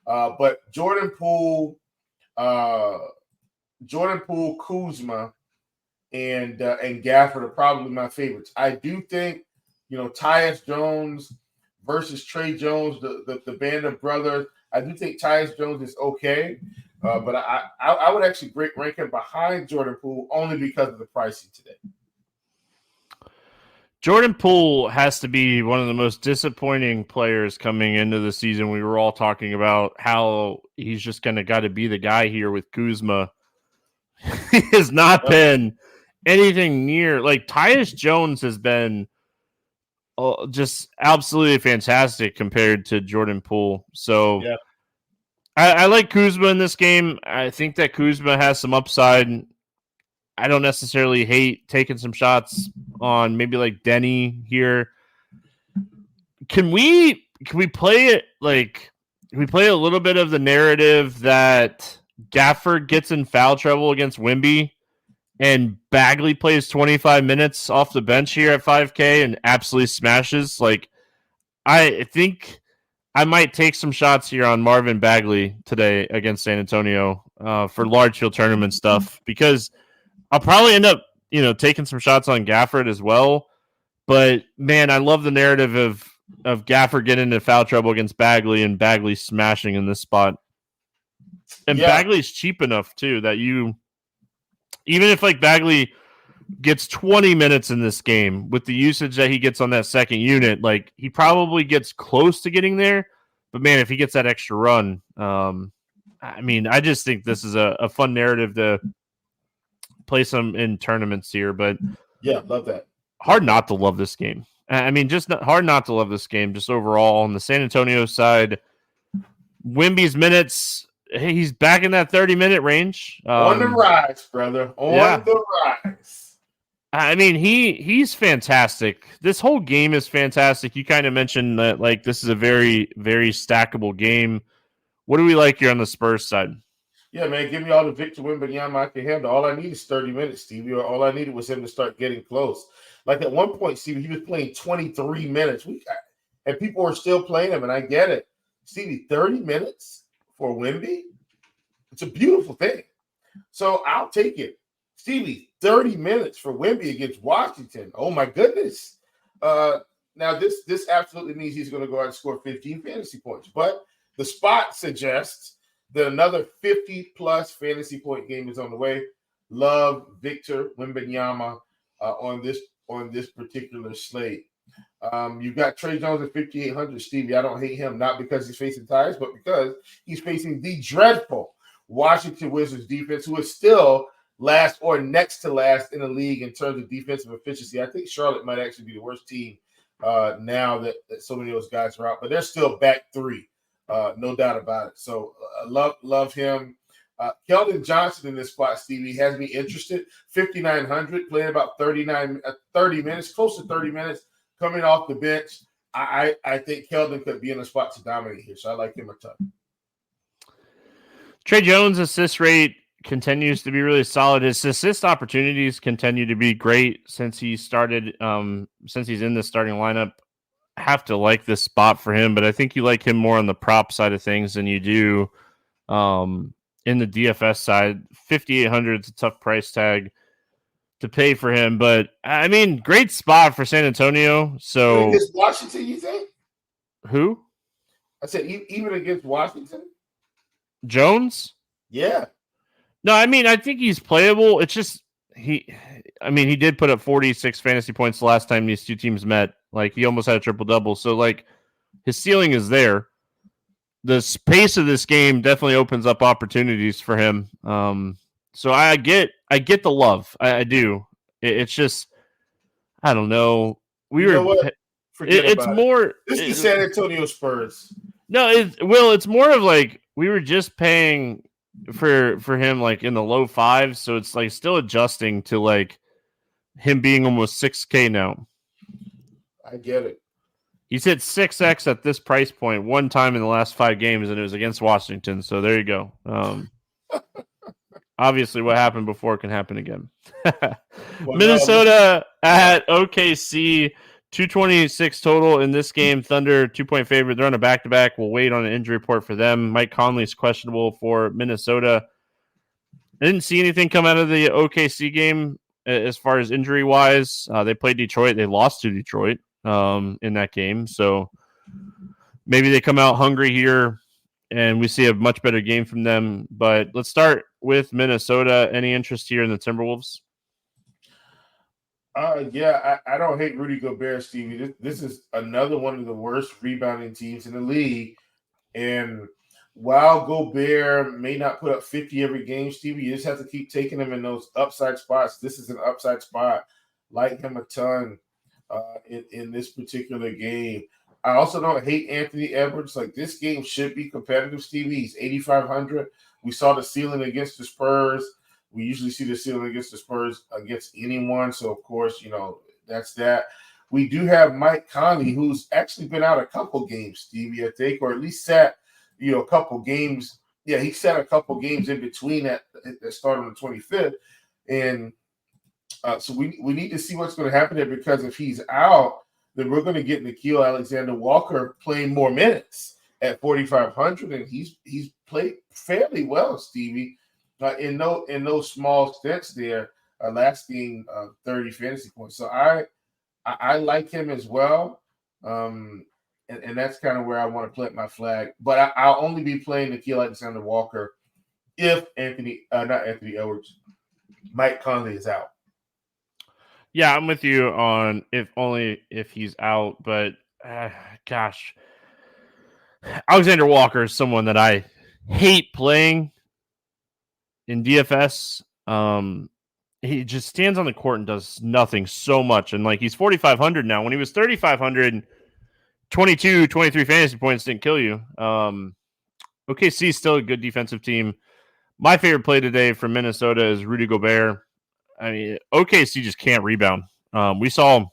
But Jordan Poole, Kuzma, and Gafford are probably my favorites. I do think, Tyus Jones versus Trey Jones, the band of brothers. I do think Tyus Jones is okay. But I would actually rank him behind Jordan Poole only because of the pricing today. Jordan Poole has to be one of the most disappointing players coming into the season. We were all talking about how he's just got to be the guy here with Kuzma. He has not been anything near. Like, Tyus Jones has been just absolutely fantastic compared to Jordan Poole. So, yeah. I like Kuzma in this game. I think that Kuzma has some upside. I don't necessarily hate taking some shots on maybe like Denny here. Can we play it like, can we play a little bit of the narrative that Gafford gets in foul trouble against Wemby and Bagley plays 25 minutes off the bench here at 5K and absolutely smashes? Like, I think I might take some shots here on Marvin Bagley today against San Antonio for large field tournament stuff, because I'll probably end up, taking some shots on Gafford as well. But man, I love the narrative of Gafford getting into foul trouble against Bagley and Bagley smashing in this spot. And Bagley's cheap enough too that even if like Bagley gets 20 minutes in this game with the usage that he gets on that second unit, like he probably gets close to getting there. But man, if he gets that extra run, I just think this is a fun narrative to play some in tournaments here. But yeah, love that. Hard not to love this game. Hard not to love this game. Just overall on the San Antonio side, Wemby's minutes, he's back in that 30-minute range. On the rise, brother. On the rise. He's fantastic. This whole game is fantastic. You kind of mentioned that like this is a very, very stackable game. What do we like here on the Spurs side? Yeah, man, give me all the Victor Wembanyama I can handle. All I need is 30 minutes, Stevie. Or all I needed was him to start getting close. Like at one point, Stevie, he was playing 23 minutes. And people were still playing him, and I get it. Stevie, 30 minutes for Wemby? It's a beautiful thing. So I'll take it. Stevie, 30 minutes for Wemby against Washington. Oh, my goodness. Now, this absolutely means he's going to go out and score 15 fantasy points. But the spot suggests that another 50-plus fantasy point game is on the way. Love Victor Wembanyama on this particular slate. You've got Trey Jones at 5,800, Stevie. I don't hate him, not because he's facing ties, but because he's facing the dreadful Washington Wizards defense, who is still last or next to last in the league in terms of defensive efficiency. I think Charlotte might actually be the worst team now that so many of those guys are out, but they're still back three. No doubt about it. So love him. Keldon Johnson in this spot, Stevie, has me interested. 5,900, playing about 30 minutes, close to 30 minutes, coming off the bench. I think Keldon could be in a spot to dominate here, so I like him a ton. Trey Jones' assist rate continues to be really solid. His assist opportunities continue to be great since he started, since he's in the starting lineup. have to like this spot for him, but I think you like him more on the prop side of things than you do in the DFS side. 5,800 is a tough price tag to pay for him, but I mean, great spot for San Antonio. So against Washington, you think? Who? I said even against Washington. Jones? Yeah. No, I mean, I think he's playable. It's just he did put up 46 fantasy points the last time these two teams met. Like, he almost had a triple-double. So, like, his ceiling is there. The pace of this game definitely opens up opportunities for him. So I get the love. I do. It's just, I don't know. You know what? Forget it's about more. It. This is San Antonio Spurs. No, it's more of like we were just paying for him like in the low fives, so it's like still adjusting to like him being almost 6K now. I get it. He's hit 6X at this price point one time in the last 5 games, and it was against Washington. So there you go. Obviously, what happened before can happen again. Minnesota at OKC, 226 total in this game. Thunder, 2-point favorite. They're on a back-to-back. We'll wait on an injury report for them. Mike Conley's questionable for Minnesota. I didn't see anything come out of the OKC game as far as injury-wise. They played Detroit. They lost to Detroit in that game. So maybe they come out hungry here and we see a much better game from them. But let's start with Minnesota. Any interest here in the Timberwolves? Yeah, I don't hate Rudy Gobert, Stevie. This is another one of the worst rebounding teams in the league. And while Gobert may not put up 50 every game, Stevie, you just have to keep taking him in those upside spots. This is an upside spot. Like him a ton in this particular game. I also don't hate Anthony Edwards. Like, this game should be competitive, Stevie. He's 8,500. We saw the ceiling against the Spurs. We usually see the ceiling against the Spurs against anyone. So, of course, that's that. We do have Mike Conley, who's actually been out a couple games, Stevie, I think, or at least sat, a couple games. Yeah, he sat a couple games in between that start on the 25th. And so we need to see what's going to happen there, because if he's out, then we're going to get Nickeil Alexander-Walker playing more minutes at 4,500, and he's played fairly well, Stevie, in those small stints there, lasting 30 fantasy points. So I like him as well, and that's kind of where I want to plant my flag. But I'll only be playing Nickeil Alexander-Walker if Mike Conley is out. Yeah, I'm with you on if he's out, but gosh, Alexander Walker is someone that I hate playing in DFS. He just stands on the court and does nothing so much, and like he's 4,500 now. When he was 3,500, 22, 23 fantasy points didn't kill you. OKC is still a good defensive team. My favorite play today from Minnesota is Rudy Gobert. I mean, OKC just can't rebound. We saw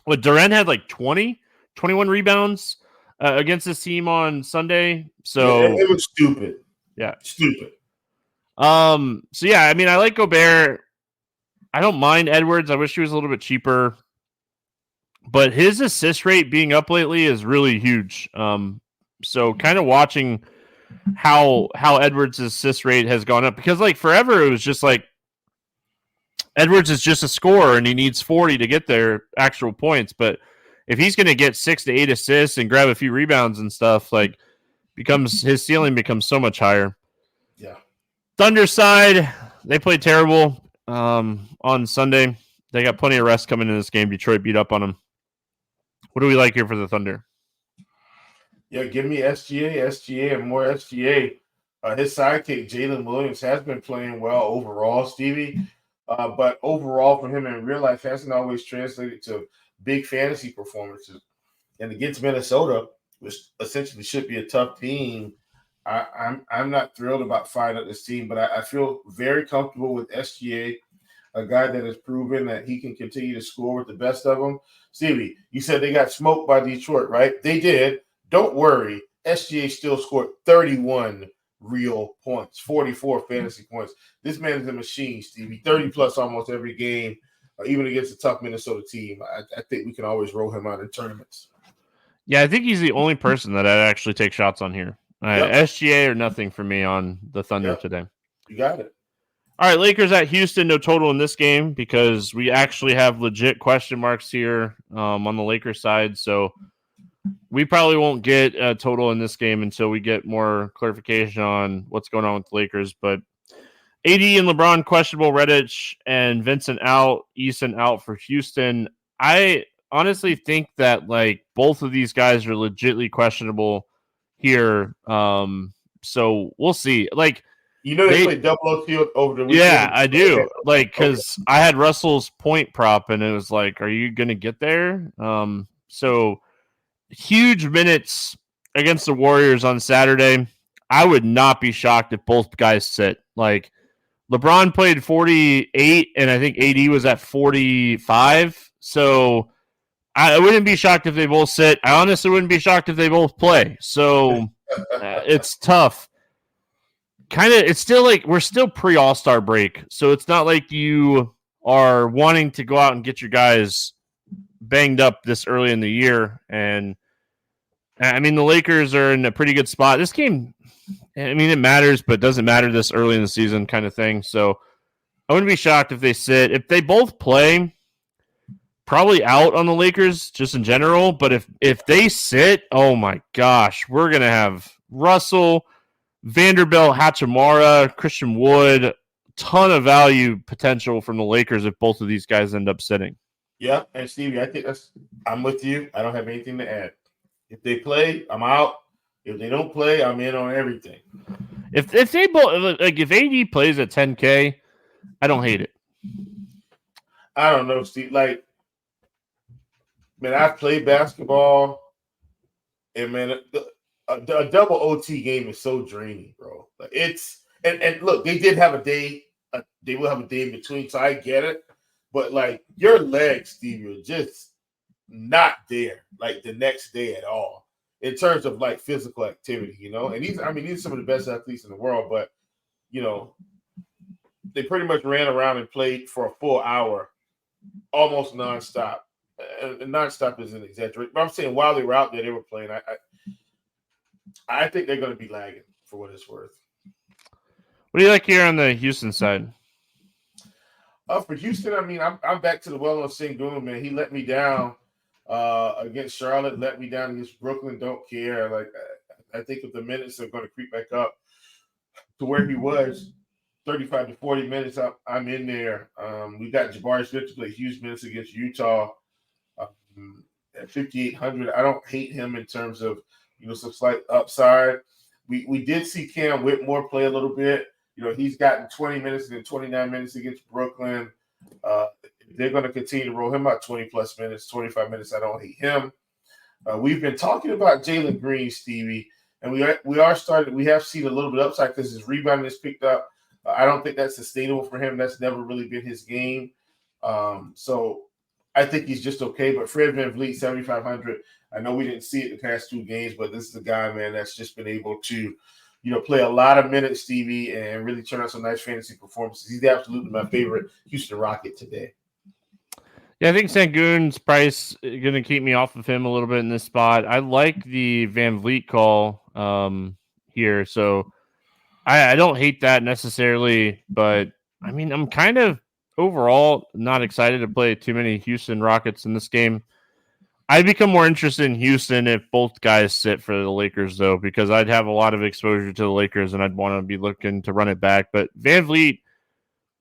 Durant had like 21 rebounds against this team on Sunday. So yeah, it was stupid. Yeah. Stupid. So yeah, I mean, I like Gobert. I don't mind Edwards. I wish he was a little bit cheaper. But his assist rate being up lately is really huge. So kind of watching how Edwards' assist rate has gone up, because like forever it was just like Edwards is just a scorer and he needs 40 to get their actual points. But if he's going to get 6 to 8 assists and grab a few rebounds and stuff, like his ceiling becomes so much higher. Yeah. Thunder side, they played terrible on Sunday. They got plenty of rest coming in this game. Detroit beat up on them. What do we like here for the Thunder? Yeah, give me SGA, and more SGA. His sidekick, Jalen Williams, has been playing well overall, Stevie. But overall for him in real life hasn't always translated to big fantasy performances. And against Minnesota, which essentially should be a tough team, I'm not thrilled about firing up this team, but I feel very comfortable with SGA, a guy that has proven that he can continue to score with the best of them. Stevie, you said they got smoked by Detroit, right? They did. Don't worry. SGA still scored 31 real points, 44 fantasy points. This man is a machine, Stevie. 30-plus almost every game, even against a tough Minnesota team. I think we can always roll him out in tournaments. Yeah, I think he's the only person that I'd actually take shots on here. Yep. SGA or nothing for me on the Thunder today. You got it. All right, Lakers at Houston, no total in this game because we actually have legit question marks here on the Lakers side. So we probably won't get a total in this game until we get more clarification on what's going on with the Lakers. But AD and LeBron questionable, Redditch and Vincent out, Eason out for Houston. I honestly think that like both of these guys are legitly questionable here. So we'll see. Like, they played double OT over the weekend. Yeah, I do. Like, because I had Russell's point prop, and it was like, are you going to get there? So huge minutes against the Warriors on Saturday. I would not be shocked if both guys sit. Like, LeBron played 48, and I think AD was at 45. So I wouldn't be shocked if they both sit. I honestly wouldn't be shocked if they both play. So it's tough. It's still like we're still pre All-Star break, so it's not like you are wanting to go out and get your guys banged up this early in the year. And I mean, the Lakers are in a pretty good spot. This game, I mean, it matters, but doesn't matter this early in the season kind of thing. So I wouldn't be shocked if they sit. If they both play, probably out on the Lakers just in general. But if they sit, oh my gosh, we're gonna have Russell, Vanderbilt, Hachimura, Christian Wood, ton of value potential from the Lakers if both of these guys end up sitting. Yeah, and Stevie, I think I'm with you. I don't have anything to add. If they play, I'm out. If they don't play, I'm in on everything. If they both if AD plays at 10K, I don't hate it. I don't know, Steve. Like, man, I've played basketball, and man, a double OT game is so draining, bro. Like and look, they did have a day. They will have a day in between, so I get it. But like your legs, Stevie, are just not there like the next day at all in terms of like physical activity, And these are some of the best athletes in the world, but they pretty much ran around and played for a full hour, almost nonstop. And nonstop is an exaggeration, but I'm saying while they were out there, they were playing. I think they're going to be lagging for what it's worth. What do you like here on the Houston side? For Houston, I mean, I'm back to the well-known Sengun, man. He let me down against Charlotte, let me down against Brooklyn. Don't care. Like, I think if the minutes are going to creep back up to where he was, 35 to 40 minutes, I'm in there. We got Jabari Smith to play huge minutes against Utah at 5,800. I don't hate him in terms of some slight upside. We did see Cam Whitmore play a little bit. He's gotten 20 minutes and then 29 minutes against Brooklyn. They're going to continue to roll him out 20-plus minutes, 25 minutes. I don't hate him. We've been talking about Jalen Green, Stevie, and we have seen a little bit upside because his rebounding has picked up. I don't think that's sustainable for him. That's never really been his game. So I think he's just okay. But Fred VanVleet, 7,500. I know we didn't see it the past two games, but this is a guy, man, that's just been able to play a lot of minutes, Stevie, and really turn out some nice fantasy performances. He's absolutely my favorite Houston Rocket today. Yeah, I think Sengun's price is going to keep me off of him a little bit in this spot. I like the VanVleet call here, so I don't hate that necessarily, but I mean, I'm kind of overall not excited to play too many Houston Rockets in this game. I'd become more interested in Houston if both guys sit for the Lakers, though, because I'd have a lot of exposure to the Lakers and I'd want to be looking to run it back. But VanVleet,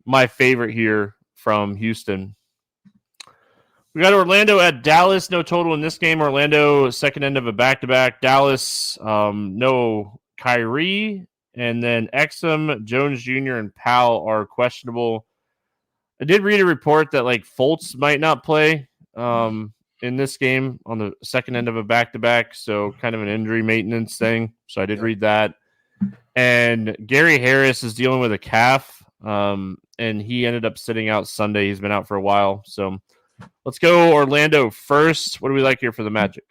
my favorite here from Houston. We got Orlando at Dallas. No total in this game. Orlando, second end of a back-to-back. Dallas, no Kyrie. And then Exum, Jones Jr., and Powell are questionable. I did read a report that like Fultz might not play in this game on the second end of a back-to-back, so kind of an injury maintenance thing. So I did read that. And Gary Harris is dealing with a calf, and he ended up sitting out Sunday. He's been out for a while. So let's go Orlando first. What do we like here for the Magic?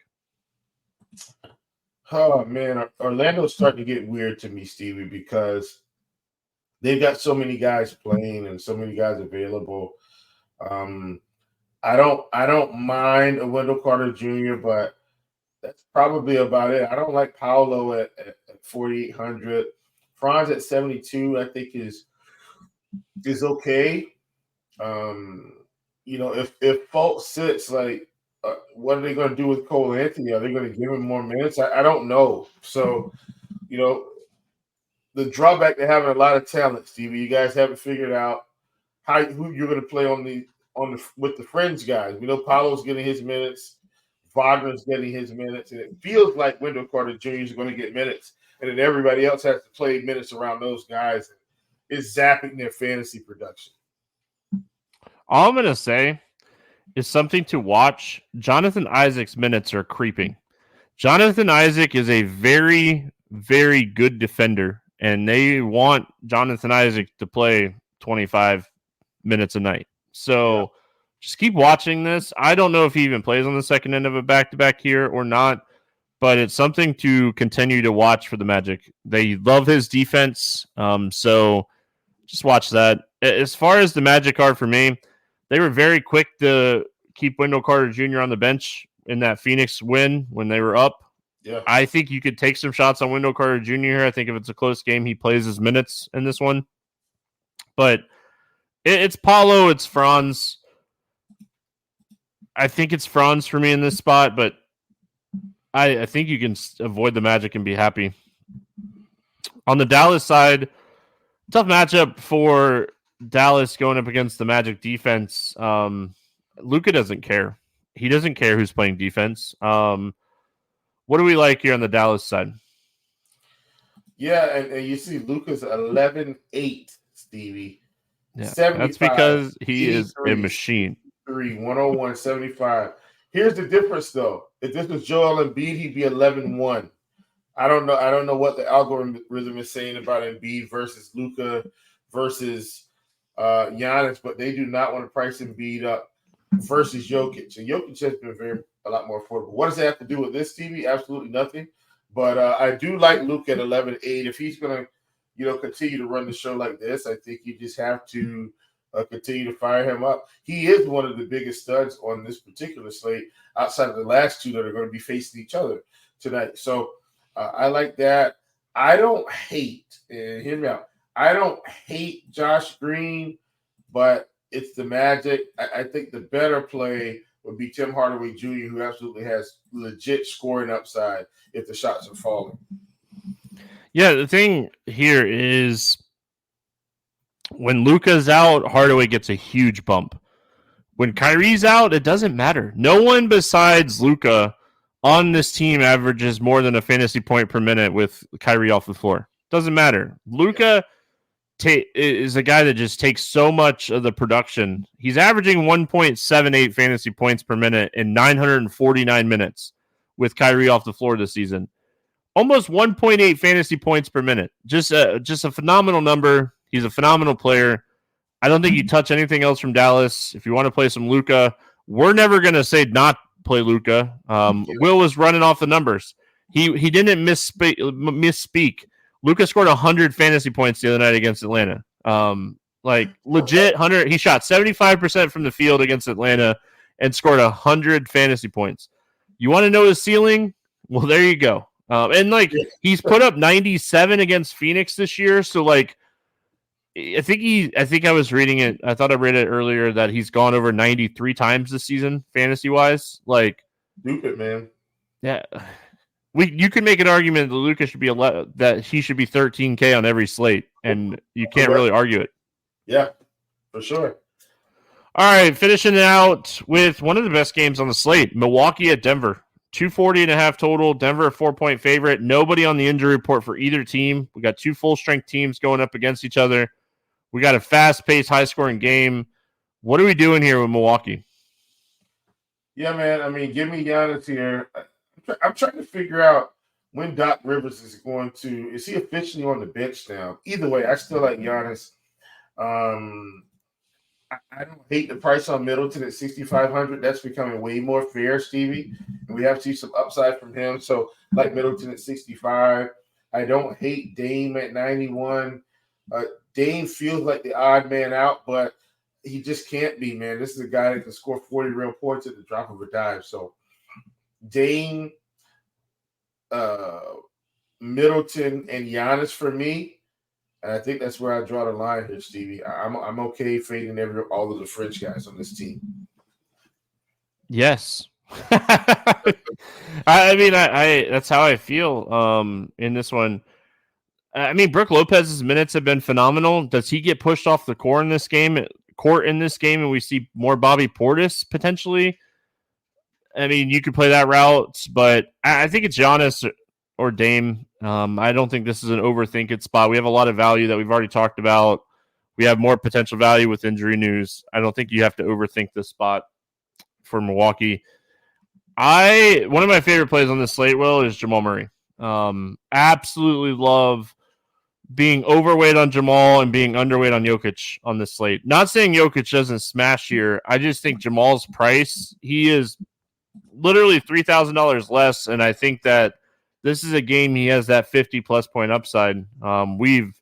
Oh, man, Orlando's starting to get weird to me, Stevie, because they've got so many guys playing and so many guys available. I don't mind a Wendell Carter Jr., but That's probably about it. I don't like Paolo at 4,800. Franz at 72, I think is okay. If Fultz sits, like, what are they going to do with Cole Anthony? Are they going to give him more minutes? I don't know. So, the drawback to having a lot of talent, Stevie, you guys haven't figured out who you're going to play with the fringe guys. We know Paolo's getting his minutes, Wagner's getting his minutes, and it feels like Wendell Carter Jr. is going to get minutes, and then everybody else has to play minutes around those guys. It's zapping their fantasy production. All I'm going to say is something to watch. Jonathan Isaac's minutes are creeping. Jonathan Isaac is a very, very good defender, and they want Jonathan Isaac to play 25 minutes a night. So just keep watching this. I don't know if he even plays on the second end of a back-to-back here or not, but it's something to continue to watch for the Magic. They love his defense, so just watch that. As far as the Magic are for me, they were very quick to keep Wendell Carter Jr. on the bench in that Phoenix win when they were up. Yeah. I think you could take some shots on Wendell Carter Jr. here. I think if it's a close game, he plays his minutes in this one. But it's Paolo, it's Franz. I think it's Franz for me in this spot, but I think you can avoid the Magic and be happy. On the Dallas side, tough matchup for Dallas going up against the Magic defense. Luka doesn't care. He doesn't care who's playing defense. What do we like here on the Dallas side? Yeah, and you see Luka's 11-8, Stevie. Yeah, that's because he is a machine. 101, 75. Here's the difference, though. If this was Joel Embiid, he'd be 11-1. I don't know what the algorithm is saying about Embiid versus Luka versus Giannis, but they do not want to price Embiid up versus Jokic. And Jokic has been a lot more affordable. What does that have to do with this, Stevie? Absolutely nothing. But I do like Luka at 11-8. If he's going to, continue to run the show like this, I think you just have to continue to fire him up. He is one of the biggest studs on this particular slate outside of the last two that are going to be facing each other tonight. So I like that. I don't hate, and hear me out, I don't hate Josh Green, but it's the Magic. I think the better play would be Tim Hardaway Jr., who absolutely has legit scoring upside if the shots are falling. Yeah, the thing here is when Luka's out, Hardaway gets a huge bump. When Kyrie's out, it doesn't matter. No one besides Luka on this team averages more than a fantasy point per minute with Kyrie off the floor. Doesn't matter. Luka is a guy that just takes so much of the production. He's averaging 1.78 fantasy points per minute in 949 minutes with Kyrie off the floor this season. Almost 1.8 fantasy points per minute. Just a phenomenal number. He's a phenomenal player. I don't think you touch anything else from Dallas. If you want to play some Luka, we're never going to say not play Luka. Will was running off the numbers. He didn't misspeak. Luka scored 100 fantasy points the other night against Atlanta. Legit 100. He shot 75% from the field against Atlanta and scored 100 fantasy points. You want to know his ceiling? Well, there you go. He's put up 97 against Phoenix this year. So I think I was reading it. I thought I read it earlier that he's gone over 93 times this season, fantasy wise. Stupid, man. Yeah, you could make an argument that Luka should be that he should be 13K on every slate, and you can't really argue it. Yeah, for sure. All right, finishing it out with one of the best games on the slate: Milwaukee at Denver. 240.5 total. Denver a 4-point favorite. Nobody on the injury report for either team. We got two full-strength teams going up against each other. We got a fast-paced, high-scoring game. What are we doing here with Milwaukee? Yeah, man. I mean, give me Giannis here. I'm trying to figure out when Doc Rivers is going to – is he officially on the bench now? Either way, I still like Giannis. I don't hate the price on Middleton at 6,500. That's becoming way more fair, Stevie. And we have to see some upside from him. So, like Middleton at 65. I don't hate Dame at 91. Dame feels like the odd man out, but he just can't be, man. This is a guy that can score 40 real points at the drop of a dime. So, Dame, Middleton and Giannis for me. And I think that's where I draw the line here, Stevie. I'm okay fading all of the French guys on this team. Yes. I mean, I that's how I feel in this one. I mean, Brook Lopez's minutes have been phenomenal. Does he get pushed off the court in this game? And we see more Bobby Portis potentially? I mean, you could play that route, but I think it's Giannis or Dame. I don't think this is an overthink it spot. We have a lot of value that we've already talked about. We have more potential value with injury news. I don't think you have to overthink this spot for Milwaukee. One of my favorite plays on this slate, Will, is Jamal Murray. Absolutely love being overweight on Jamal and being underweight on Jokic on this slate. Not saying Jokic doesn't smash here. I just think Jamal's price, he is literally $3,000 less, and I think that this is a game he has that 50-plus point upside. We've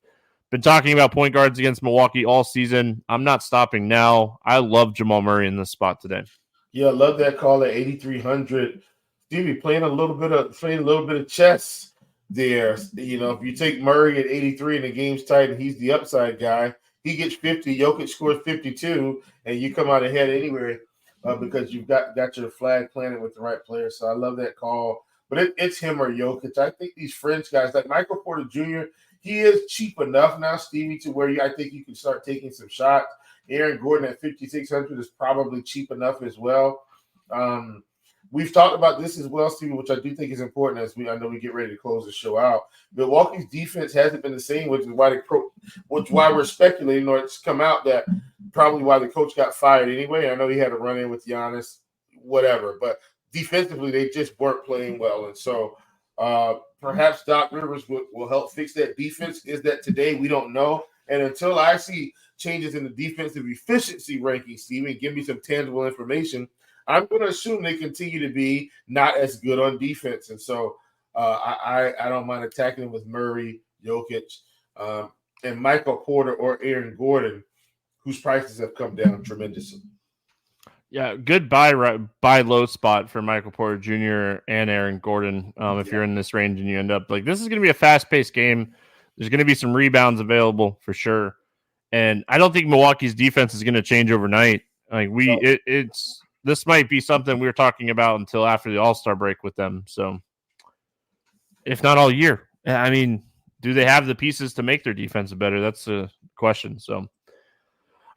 been talking about point guards against Milwaukee all season. I'm not stopping now. I love Jamal Murray in this spot today. Yeah, I love that call at 8,300. Stevie playing a little bit of chess there. You know, if you take Murray at 83 and the game's tight and he's the upside guy, he gets 50, Jokic scores 52, and you come out ahead anyway because you've got your flag planted with the right player. So I love that call. But it's him or Jokic. I think these French guys, like Michael Porter Jr., he is cheap enough now, Stevie, to where I think you can start taking some shots. Aaron Gordon at 5,600 is probably cheap enough as well. We've talked about this as well, Stevie, which I do think is important as I know we get ready to close the show out. Milwaukee's defense hasn't been the same, which is why we're speculating, or it's come out that probably why the coach got fired anyway. I know he had a run-in with Giannis, whatever, but defensively they just weren't playing well, and so perhaps Doc Rivers will help fix that defense. Is that today? We don't know. And until I see changes in the defensive efficiency ranking, Steven, give me some tangible information, I'm going to assume they continue to be not as good on defense. And so I don't mind attacking them with Murray, Jokic, and Michael Porter or Aaron Gordon, whose prices have come down tremendously. Yeah, good buy low spot for Michael Porter Jr. and Aaron Gordon. If you're in this range and you end up like this is going to be a fast-paced game. There's going to be some rebounds available for sure. And I don't think Milwaukee's defense is going to change overnight. Like this might be something we were talking about until after the All-Star break with them. So if not all year, I mean, do they have the pieces to make their defense better? That's a question. So, all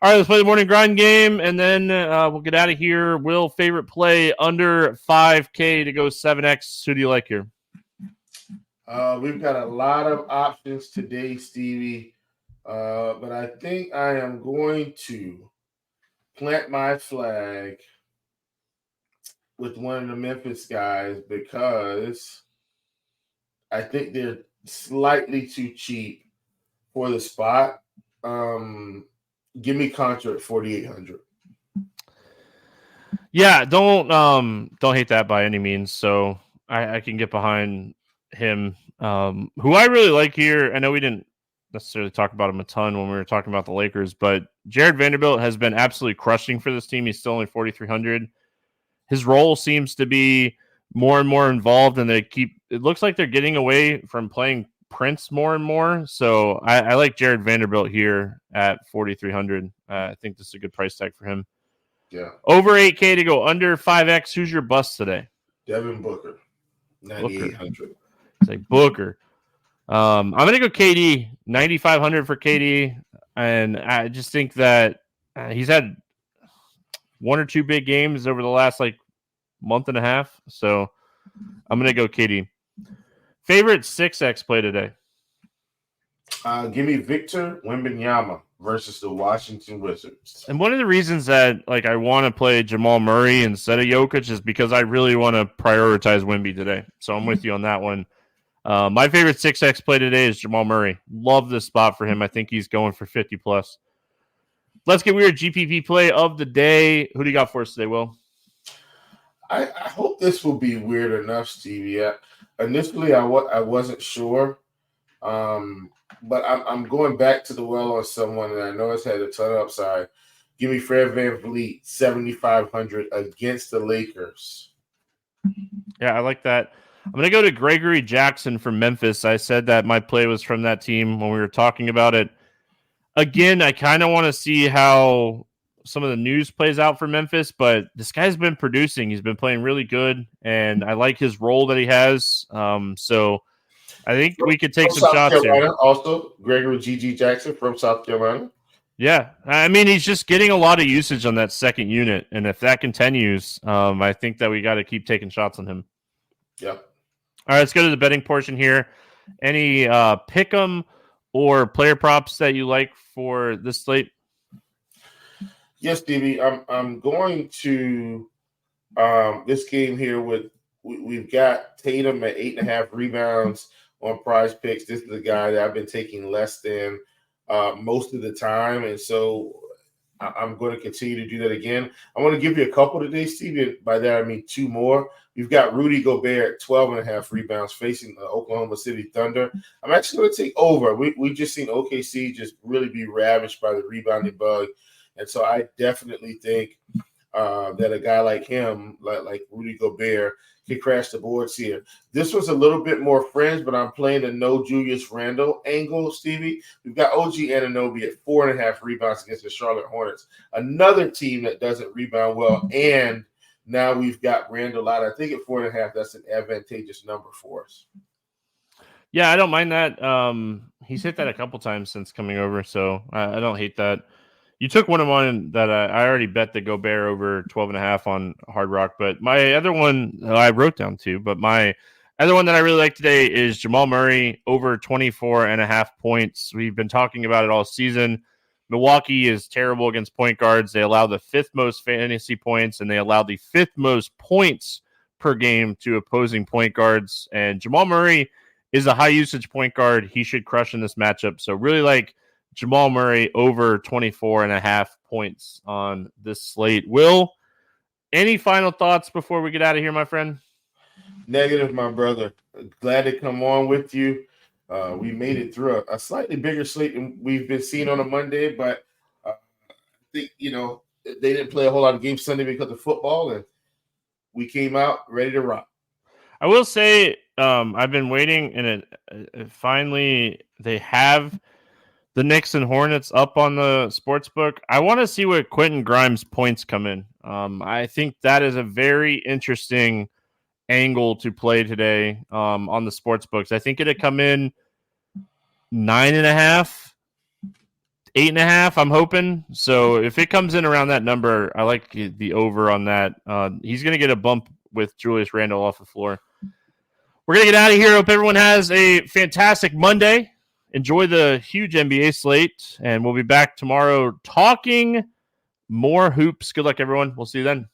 right, let's play the morning grind game, and then we'll get out of here. Will, favorite play under 5K to go 7X. Who do you like here? We've got a lot of options today, Stevie. But I think I am going to plant my flag with one of the Memphis guys because I think they're slightly too cheap for the spot. Give me Contra at 4,800. Yeah, don't hate that by any means. So I can get behind him. Who I really like here. I know we didn't necessarily talk about him a ton when we were talking about the Lakers, but Jared Vanderbilt has been absolutely crushing for this team. He's still only 4,300. His role seems to be more and more involved, and it looks like they're getting away from playing Prince more and more. So I like Jared Vanderbilt here at 4,300. I think this is a good price tag for him. Yeah. Over 8K to go under 5X. Who's your bust today? Devin Booker, 9,800. It's like Booker. I'm going to go KD, 9,500 for KD. And I just think that he's had one or two big games over the last month and a half. So I'm going to go KD. Favorite 6X play today? Give me Victor Wembanyama versus the Washington Wizards. And one of the reasons that I want to play Jamal Murray instead of Jokic is because I really want to prioritize Wemby today. So I'm with you on that one. My favorite 6X play today is Jamal Murray. Love this spot for him. I think he's going for 50 plus. Let's get weird. GPP play of the day. Who do you got for us today, Will? I hope this will be weird enough, Stevie. Initially, I wasn't sure, but I'm going back to the well on someone that I know has had a ton of upside. Give me Fred VanVleet, 7,500 against the Lakers. Yeah, I like that. I'm going to go to Gregory Jackson from Memphis. I said that my play was from that team when we were talking about it. Again, I kind of want to see how some of the news plays out for Memphis, but this guy's been producing. He's been playing really good, and I like his role that he has. So I think we could take some South shots Carolina, here. also, Gregory G.G. Jackson from South Carolina. Yeah, I mean, he's just getting a lot of usage on that second unit, and if that continues, I think that we got to keep taking shots on him. Yeah. All right, let's go to the betting portion here. Any pick'em or player props that you like for this slate? Yes, Stevie. I'm going to this game here with we've got Tatum at 8.5 rebounds on Prize Picks. This is a guy that I've been taking less than most of the time, and so I'm going to continue to do that again. I want to give you a couple today, Stevie. And by that I mean two more. You've got Rudy Gobert at 12.5 rebounds facing the Oklahoma City Thunder. I'm actually going to take over. We just seen OKC just really be ravaged by the rebounding bug. And so I definitely think that a guy like him, like Rudy Gobert, can crash the boards here. This was a little bit more fringe, but I'm playing the no Julius Randle angle, Stevie. We've got OG Anunoby at 4.5 rebounds against the Charlotte Hornets, another team that doesn't rebound well. And now we've got Randle out. I think at 4.5, that's an advantageous number for us. Yeah, I don't mind that. He's hit that a couple times since coming over, so I don't hate that. You took one of mine that I already bet the Gobert over 12.5 on Hard Rock, but my other one I wrote down too, but my other one that I really like today is Jamal Murray over 24.5 points. We've been talking about it all season. Milwaukee is terrible against point guards. They allow the 5th most fantasy points, and they allow the 5th most points per game to opposing point guards. And Jamal Murray is a high usage point guard. He should crush in this matchup. So really like Jamal Murray over 24.5 points on this slate. Will, any final thoughts before we get out of here, my friend? Negative, my brother. Glad to come on with you. We made it through a slightly bigger slate than we've been seeing on a Monday, but I think, they didn't play a whole lot of games Sunday because of football, and we came out ready to rock. I will say I've been waiting, and it finally they have the Knicks and Hornets up on the sports book. I want to see what Quentin Grimes points come in. I think that is a very interesting angle to play today on the sports books. I think it'd come in 9.5, 8.5. I'm hoping. So if it comes in around that number, I like the over on that. He's going to get a bump with Julius Randle off the floor. We're going to get out of here. Hope everyone has a fantastic Monday. Enjoy the huge NBA slate, and we'll be back tomorrow talking more hoops. Good luck, everyone. We'll see you then.